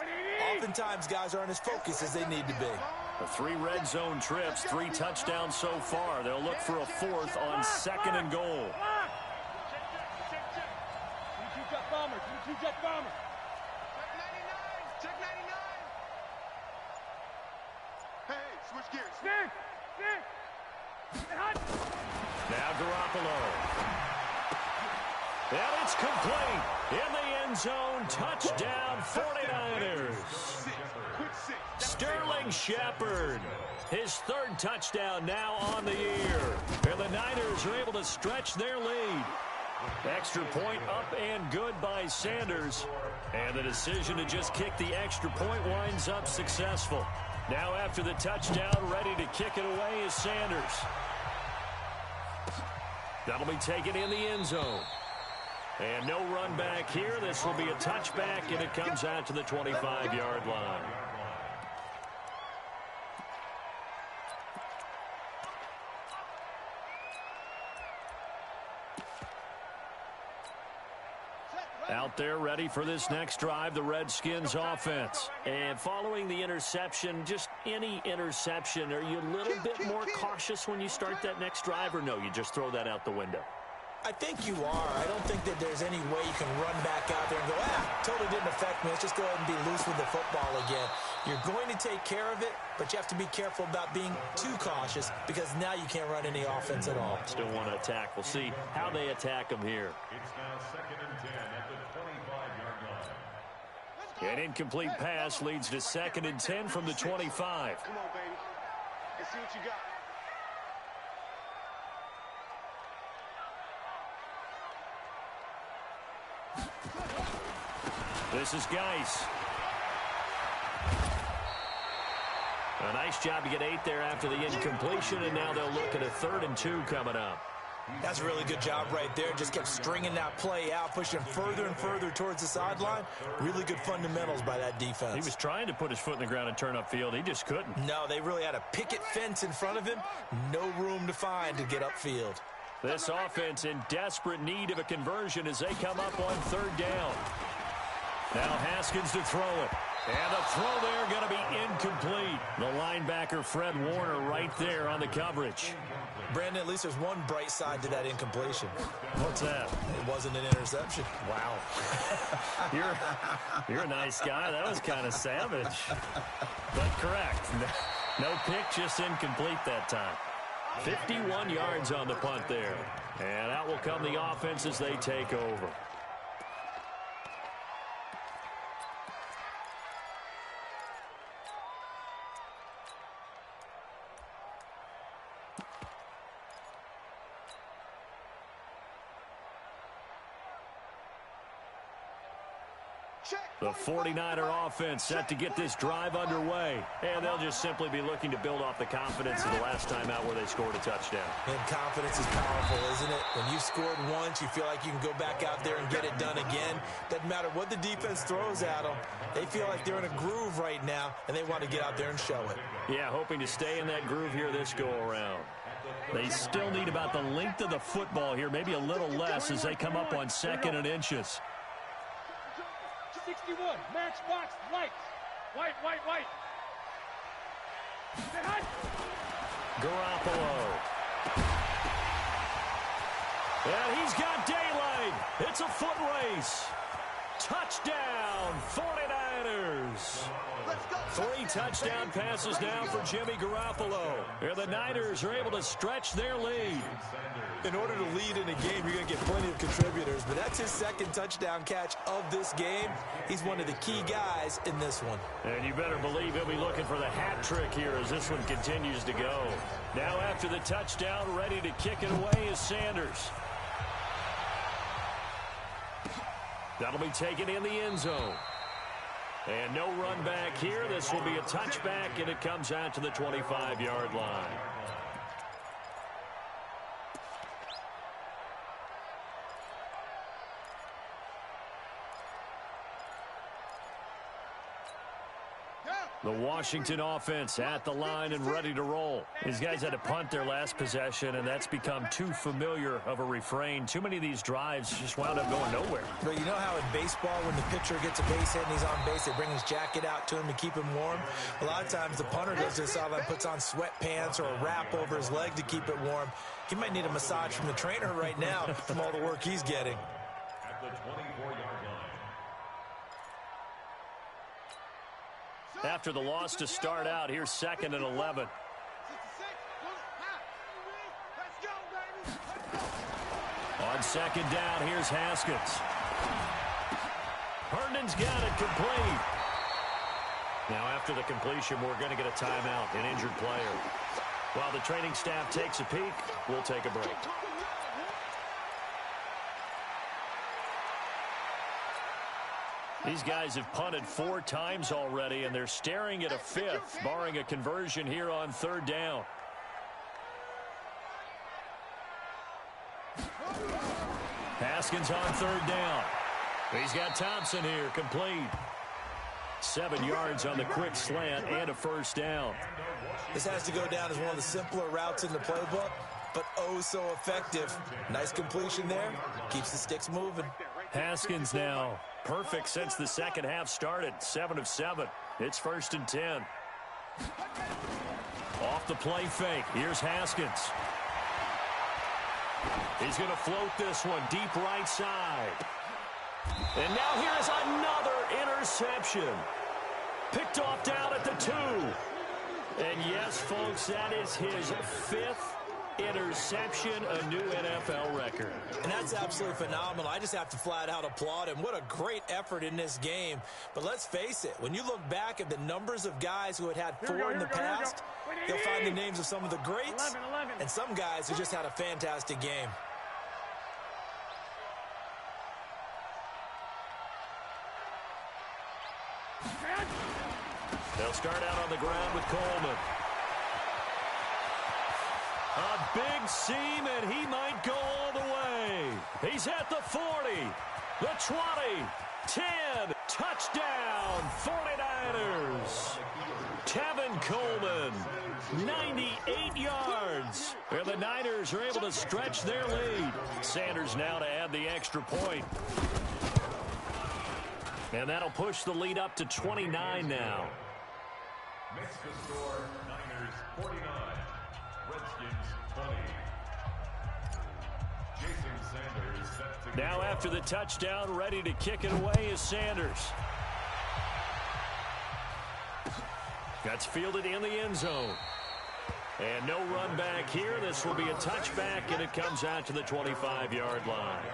oftentimes guys aren't as focused as they need to be. 3 red zone trips, 3 touchdowns so far. They'll look for a 4th on 2nd and goal. Jet bomber. Jet bomber. Check 99. Hey, switch gears. Stick. Now Garoppolo. And it's complete. In the end zone, touchdown 49ers. Sterling Shepard, his 3rd touchdown now on the year. And the Niners are able to stretch their lead. Extra point up and good by Sanders. And the decision to just kick the extra point winds up successful. Now after the touchdown, ready to kick it away is Sanders. That'll be taken in the end zone. And no run back here. This will be a touchback, and it comes out to the 25-yard line. Out there ready for this next drive, the Redskins offense. And following the interception, just any interception, are you a little bit more cautious when you start that next drive, or no, you just throw that out the window? I think you are. I don't think that there's any way you can run back out there and go, totally didn't affect me. Let's just go ahead and be loose with the football again. You're going to take care of it, but you have to be careful about being too cautious because now you can't run any offense at all. Still want to attack. We'll see how they attack them here. It's now 2nd and 10 at the 25-yard line. An incomplete pass leads to 2nd and 10 from the 25. Come on, baby. Let's see what you got. This is Geis. A nice job to get 8 there after the incompletion, and now they'll look at a 3rd and 2 coming up. That's a really good job right there. Just kept stringing that play out, pushing further and further towards the sideline. Really good fundamentals by that defense. He was trying to put his foot in the ground and turn upfield. He just couldn't. No, they really had a picket fence in front of him. No room to find to get upfield. This offense in desperate need of a conversion as they come up on 3rd down. Now Haskins to throw it. And the throw there going to be incomplete. The linebacker, Fred Warner, right there on the coverage. Brandon, at least there's one bright side to that incompletion. What's that? It wasn't an interception. Wow. You're a nice guy. That was kind of savage. But correct. No pick, just incomplete that time. 51 yards on the punt there. And out will come the offense as they take over. The 49er offense set to get this drive underway. And they'll just simply be looking to build off the confidence of the last time out where they scored a touchdown. And confidence is powerful, isn't it? When you've scored once, you feel like you can go back out there and get it done again. Doesn't matter what the defense throws at them. They feel like they're in a groove right now, and they want to get out there and show it. Yeah, hoping to stay in that groove here this go-around. They still need about the length of the football here, maybe a little less as they come up on 2nd and inches. 61, matchbox, lights. White. Garoppolo. And he's got daylight. It's a foot race. Touchdown, 49ers. 3 touchdown passes now for Jimmy Garoppolo. And the Niners are able to stretch their lead. In order to lead in a game, you're going to get plenty of contributors, but that's his 2nd touchdown catch of this game. He's one of the key guys in this one. And you better believe he'll be looking for the hat trick here as this one continues to go. Now after the touchdown, ready to kick it away is Sanders. That'll be taken in the end zone. And no run back here. This will be a touchback, and it comes out to the 25-yard line. Yeah. The Washington offense at the line and ready to roll. These guys had to punt their last possession, and that's become too familiar of a refrain. Too many of these drives just wound up going nowhere. But you know how in baseball, when the pitcher gets a base hit and he's on base, they bring his jacket out to him to keep him warm? A lot of times the punter goes to the sideline, puts on sweatpants or a wrap over his leg to keep it warm. He might need a massage from the trainer right now from all the work he's getting. At the 24-yard line. After the loss to start out, here's 2nd and 11. On 2nd down, here's Haskins. Herndon's got it complete. Now after the completion, we're going to get a timeout, an injured player. While the training staff takes a peek, we'll take a break. These guys have punted 4 times already, and they're staring at a 5th, barring a conversion here on 3rd down. Haskins on 3rd down. He's got Thompson here, complete. 7 yards on the quick slant and a 1st down. This has to go down as one of the simpler routes in the playbook, but oh so effective. Nice completion there. Keeps the sticks moving. Haskins now perfect since the second half started. 7 of 7. It's 1st and 10. Off the play fake. Here's Haskins. He's going to float this one deep right side. And now here is another interception. Picked off down at the 2. And yes, folks, that is his 5th interception, a new NFL record. And that's absolutely phenomenal. I just have to flat out applaud him. What a great effort in this game. But let's face it, when you look back at the numbers of guys who had 4 in the past, you'll find the names of some of the greats and some guys who just had a fantastic game. They'll start out on the ground with Coleman. A big seam, and he might go all the way. He's at the 40, the 20, 10, touchdown, 49ers. Tevin Coleman, 98 yards. And the Niners are able to stretch their lead. Sanders now to add the extra point. And that'll push the lead up to 29 now. Makes the score Niners 49, Redskins 20. Jason Sanders set to Now go. after the touchdown, ready to kick it away is Sanders. That's fielded in the end zone. And no run back here. This will be a touchback, and it comes out to the 25-yard line.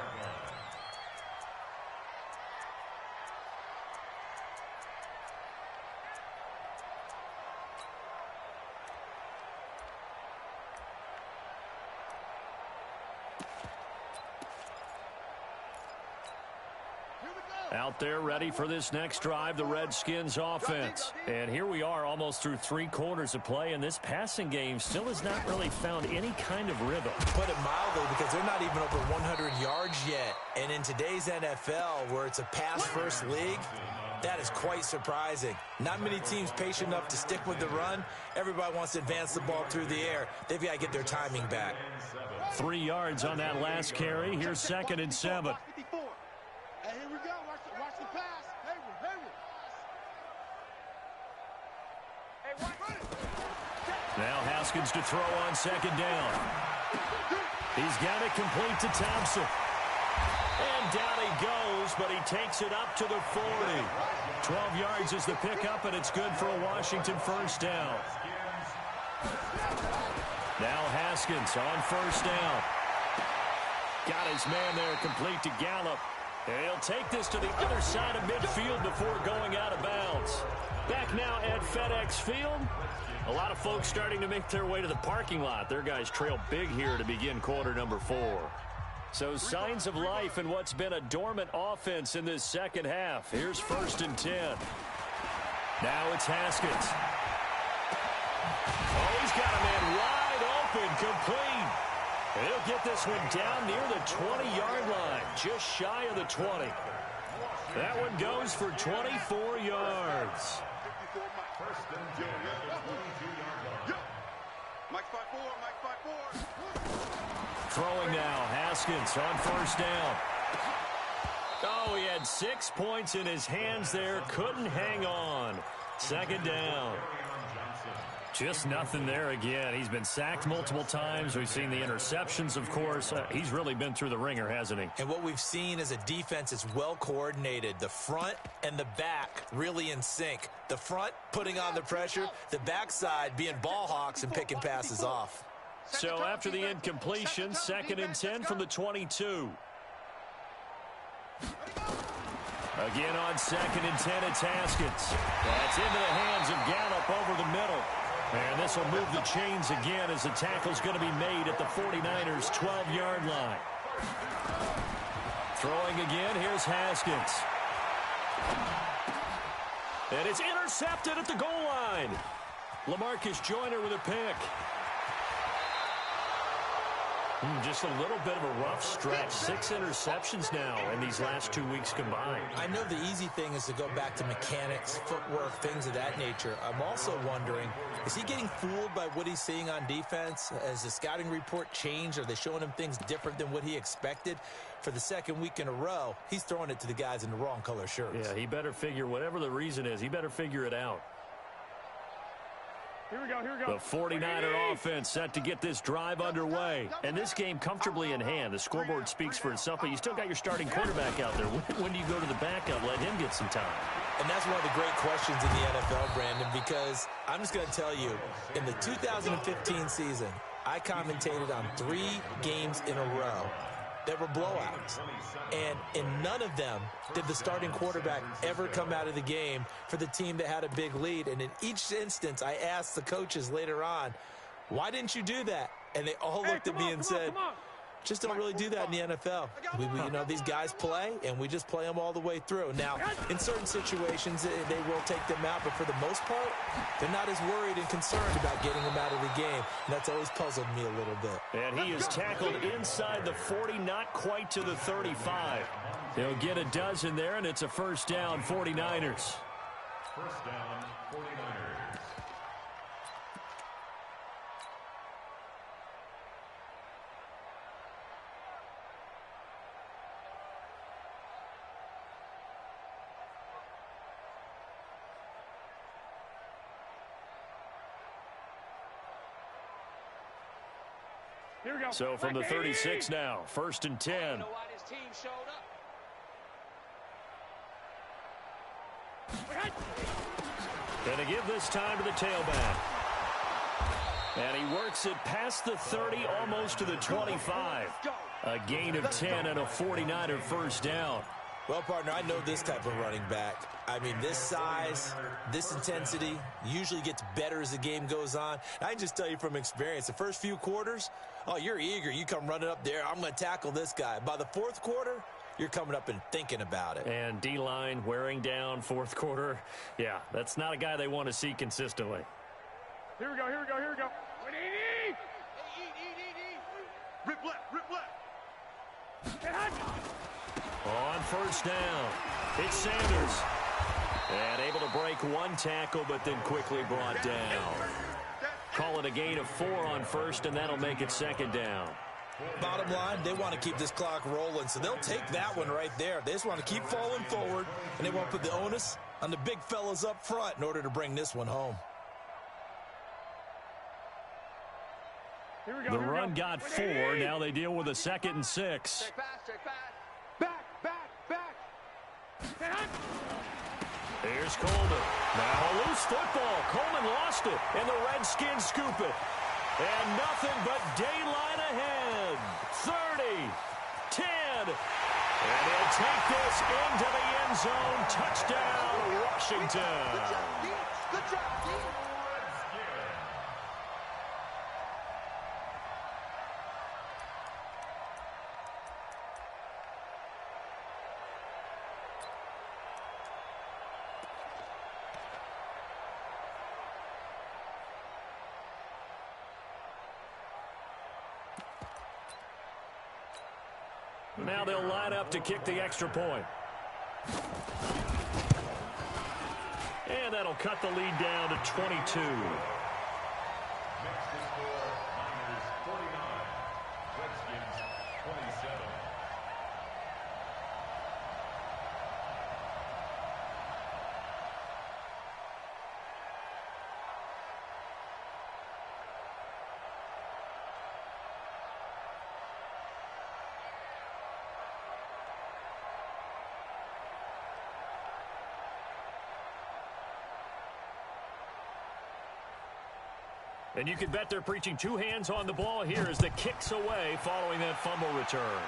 Out there ready for this next drive, the Redskins offense. And here we are almost through 3 quarters of play, and this passing game still has not really found any kind of rhythm. Put it mildly, because they're not even over 100 yards yet. And in today's NFL, where it's a pass-first league, that is quite surprising. Not many teams patient enough to stick with the run. Everybody wants to advance the ball through the air. They've got to get their timing back. 3 yards on that last carry. Here's 2nd and 7. Hey, here we go. Watch the pass. Now Haskins to throw on 2nd down. He's got it complete to Thompson. And down he goes, but he takes it up to the 40. 12 yards is the pickup, and it's good for a Washington 1st down. Now Haskins on 1st down. Got his man there complete to Gallup. And he'll take this to the other side of midfield before going out of bounds. Back now at FedEx Field. A lot of folks starting to make their way to the parking lot. Their guys trail big here to begin quarter number 4. So signs of life in what's been a dormant offense in this second half. Here's 1st and 10. Now it's Haskins. Oh, he's got a man wide open, complete. He'll get this one down near the 20-yard line, just shy of the 20. That one goes for 24 yards. First and 10 at the 22-yard line. Mike's 5-4, Mike's 5-4. Throwing now, Haskins on first down. Oh, he had 6 points in his hands there. Couldn't hang on. Second down. Just nothing there again. He's been sacked multiple times. We've seen the interceptions, of course. He's really been through the ringer, hasn't he? And what we've seen is a defense is well coordinated. The front and the back really in sync. The front putting on the pressure, the backside being ball hawks and picking passes off. So after the incompletion, 2nd and 10 from the 22. Again on 2nd and 10, it's Haskins. That's into the hands of Gallup over the middle. And this will move the chains again as the tackle's going to be made at the 49ers' 12-yard line. Throwing again, here's Haskins. And it's intercepted at the goal line. LaMarcus Joyner with a pick. Just a little bit of a rough stretch. 6 interceptions now in these last 2 weeks combined. I know the easy thing is to go back to mechanics, footwork, things of that nature. I'm also wondering, is he getting fooled by what he's seeing on defense? Has the scouting report changed? Are they showing him things different than what he expected? For the 2nd week in a row, he's throwing it to the guys in the wrong color shirts. Yeah, he better figure, whatever the reason is, he better figure it out. Here we go, here we go. The 49er offense set to get this drive underway. And this game comfortably in hand. The scoreboard speaks for itself, but you still got your starting quarterback out there. When do you go to the backup? Let him get some time. And that's one of the great questions in the NFL, Brandon, because I'm just going to tell you, in the 2015 season, I commentated on 3 games in a row that were blowouts. And in none of them did the starting quarterback ever come out of the game for the team that had a big lead. And in each instance, I asked the coaches later on, why didn't you do that? And they all looked at me and said, just don't really do that in the NFL. You know, these guys play, and we just play them all the way through. Now, in certain situations, they will take them out, but for the most part, they're not as worried and concerned about getting them out of the game. And that's always puzzled me a little bit. And he is tackled inside the 40, not quite to the 35. They'll get a dozen there, and it's a first down, 49ers. First down, 49ers. Here we go. So from the 36 now, 1st and 10. You know why this team showed up? And to give this time to the tailback. And he works it past the 30, almost to the 25. A gain of 10 and a 49er first down. Well, partner, I know this type of running back. I mean, this size, this intensity usually gets better as the game goes on. I can just tell you from experience, the first few quarters, oh, you're eager. You come running up there, I'm going to tackle this guy. By the 4th quarter, you're coming up and thinking about it. And D-line wearing down 4th quarter. Yeah, that's not a guy they want to see consistently. Here we go, here we go, here we go. Rip left, rip left. On first down, it's Sanders. And able to break one tackle, but then quickly brought down. Call it a gain of 4 on first, and that'll make it 2nd down. Bottom line, they want to keep this clock rolling, so they'll take that one right there. They just want to keep falling forward, and they want to put the onus on the big fellas up front in order to bring this one home. The run got 4. Now they deal with a 2nd and 6. Check pass, check pass. Back. Here's Coleman. Now a loose football. Coleman lost it, and the Redskins scoop it. And nothing but daylight ahead. 30, 10. And he'll take this into the end zone. Touchdown, Washington. Good job, team. Now they'll line up to kick the extra point. And that'll cut the lead down to 22. Next to score, Niners 49, Redskins 27. And you can bet they're preaching two hands on the ball here as the kick's away following that fumble return.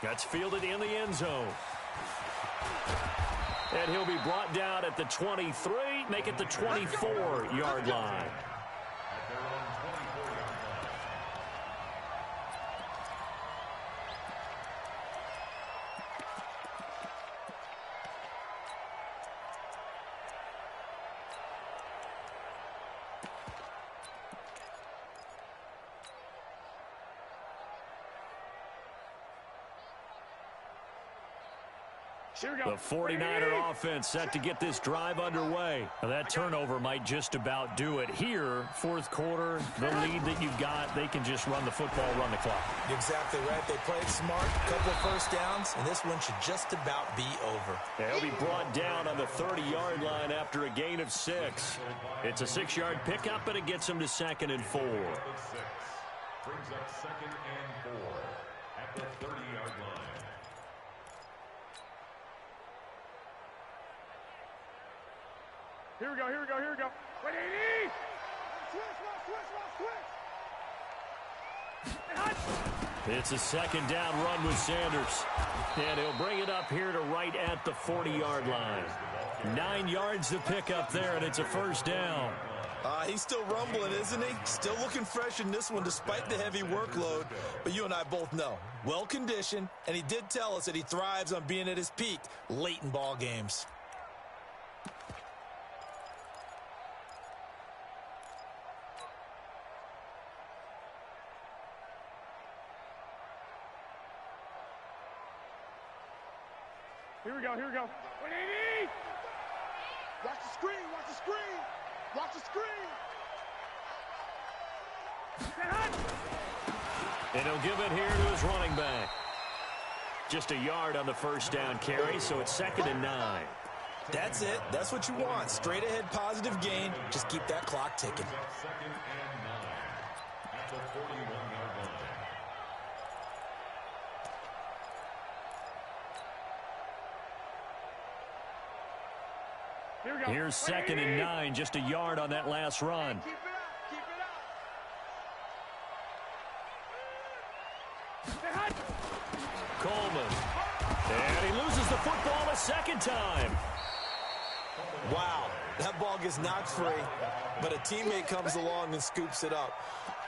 That's fielded in the end zone. And he'll be brought down at the 23, make it the 24-yard line. At their own 24-yard line. Here we go. The 49er offense set to get this drive underway. Now that turnover might just about do it. Here, fourth quarter, the lead that you've got, they can just run the football, run the clock. Exactly right. They played smart, a couple of first downs, and this one should just about be over. They'll be brought down on the 30-yard line after a gain of 6. It's a 6-yard pickup, and it gets them to 2nd and 4. Brings up 2nd and 4 at the 30-yard line. Here we go, here we go, here we go. Wait, AD! Switch. It's a second down run with Sanders. And he'll bring it up here to right at the 40-yard line. 9 yards to pick up there, and it's a first down. He's still rumbling, isn't he? Still looking fresh in this one despite the heavy workload. But you and I both know, well-conditioned, and he did tell us that he thrives on being at his peak late in ball games. Here we go, here we go. Wait, AD! Watch the screen, watch the screen. Watch the screen. And he'll give it here to his running back. Just a yard on the first down carry, so it's 2nd and 9. That's it. That's what you want. Straight ahead positive gain. Just keep that clock ticking. 2nd and 9 at the 41-yard line. Here we go. Here's 2nd and 9, just a yard on that last run. Keep it up, keep it up. Coleman. And he loses the football a second time. Wow, that ball gets knocked free, but a teammate comes along and scoops it up.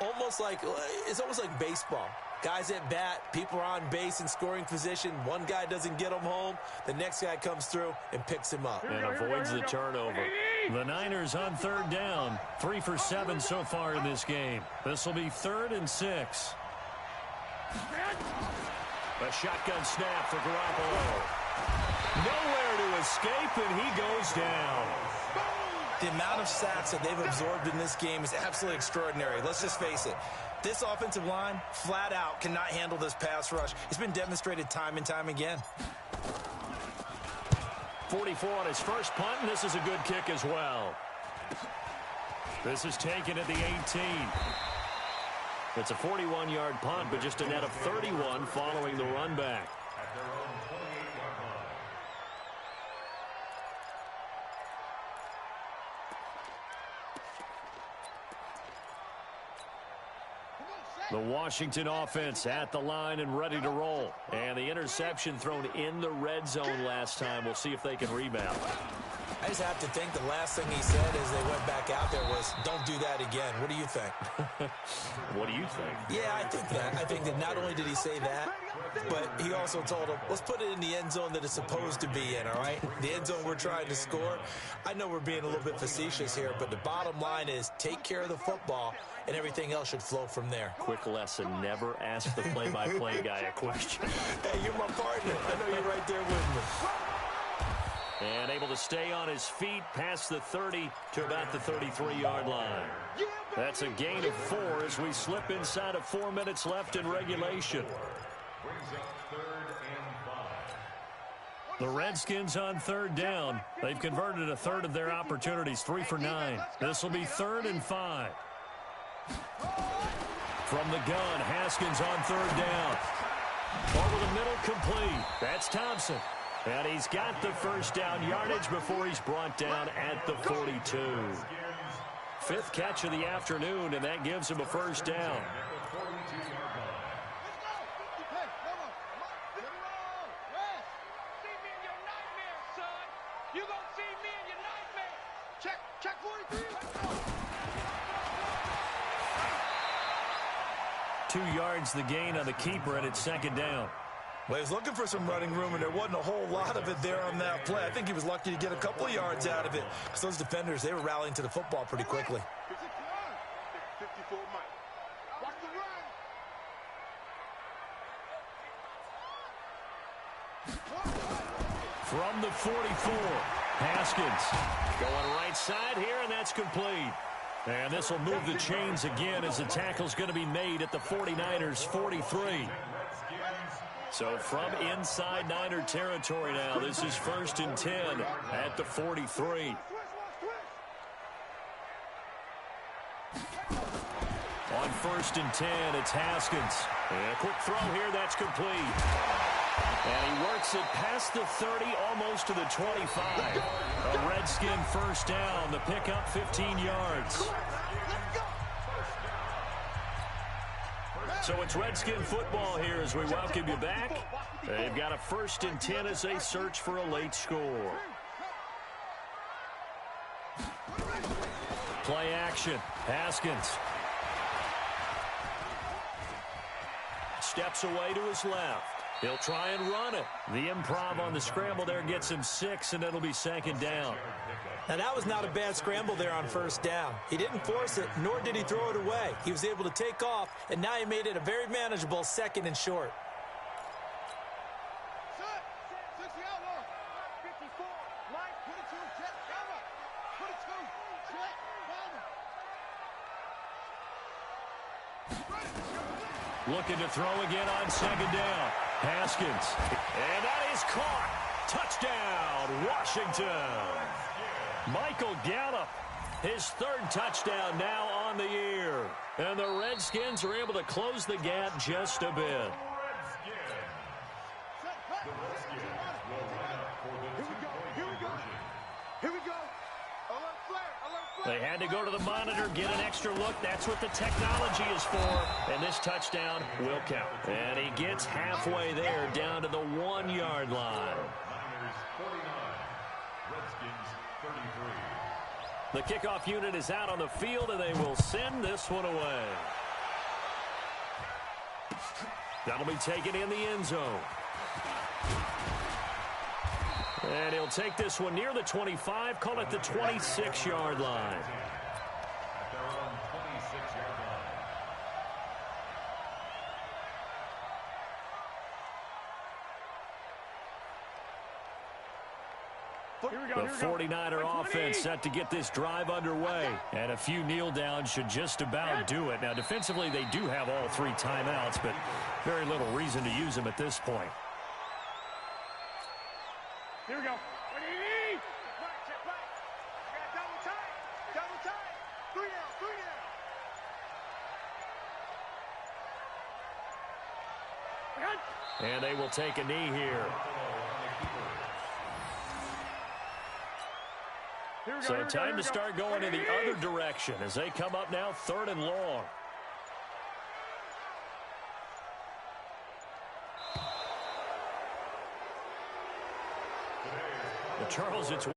It's almost like baseball. Guys at bat, people are on base in scoring position. One guy doesn't get him home. The next guy comes through and picks him up. And avoids the turnover. The Niners on 3rd down. 3 for 7 so far in this game. This will be 3rd and 6. A shotgun snap for Garoppolo. Nowhere to escape, and he goes down. The amount of sacks that they've absorbed in this game is absolutely extraordinary. Let's just face it. This offensive line, flat out, cannot handle this pass rush. It's been demonstrated time and time again. 44 on his first punt, and this is a good kick as well. This is taken at the 18. It's a 41-yard punt, but just a net of 31 following the run back. At their own 28-yard line. The Washington offense at the line and ready to roll. And the interception thrown in the red zone last time. We'll see if they can rebound. I just have to think the last thing he said as they went back out there was, don't do that again. What do you think? What do you think? Yeah, I think that. I think that not only did he say that, but he also told him, let's put it in the end zone that it's supposed to be in, all right? The end zone we're trying to score. I know we're being a little bit facetious here, but the bottom line is take care of the football, and everything else should flow from there. Quick lesson, never ask the play-by-play guy a question. Hey, you're my partner. I know you're right there with me. And able to stay on his feet past the 30 to about the 33-yard line. That's a gain of 4 as we slip inside of 4 minutes left in regulation. Brings up 3rd and 5. The Redskins on 3rd down. They've converted a third of their opportunities, 3 for 9. This will be 3rd and 5. From the gun, Haskins on 3rd down. Over the middle, complete. That's Thompson. And he's got the first down yardage before he's brought down at the 42. 5th catch of the afternoon, and that gives him a first down. Check 43. 2 yards the gain on the keeper, and it's 2nd down. Well, he was looking for some running room, and there wasn't a whole lot of it there on that play. I think he was lucky to get a couple of yards out of it because those defenders, they were rallying to the football pretty quickly. 54 Mike. Watch the run. From the 44, Haskins going right side here, and that's complete. And this will move the chains again as the tackle's going to be made at the 49ers' 43. So from inside Niner territory now, this is 1st and 10 at the 43. On 1st and 10, it's Haskins. And a quick throw here, that's complete. And he works it past the 30, almost to the 25. A Redskin first down, the pickup 15 yards. So it's Redskin football here as we welcome you back. They've got a 1st and 10 as they search for a late score. Play action, Haskins. Steps away to his left. He'll try and run it. The improv on the scramble there gets him 6, and it'll be 2nd down. Now, that was not a bad scramble there on 1st down. He didn't force it, nor did he throw it away. He was able to take off, and now he made it a very manageable 2nd and short. Looking to throw again on 2nd down. Haskins. And that is caught. Touchdown, Washington. Michael Gallup, his 3rd touchdown now on the year. And the Redskins are able to close the gap just a bit. They had to go to the monitor, get an extra look. That's what the technology is for. And this touchdown will count. And he gets halfway there, down to the 1-yard line. The kickoff unit is out on the field, and they will send this one away. That'll be taken in the end zone. And he'll take this one near the 25, call it the 26-yard line. At their own 26-yard line. The 49er offense set to get this drive underway. And a few kneel downs should just about do it. Now, defensively, they do have all 3 timeouts, but very little reason to use them at this point. Here we go. What do you need? Check right. I got double tight. Double tight. 3 down. 3 down. And they will take a knee here. So time to start going in the other direction as they come up now 3rd and long. Charles, it's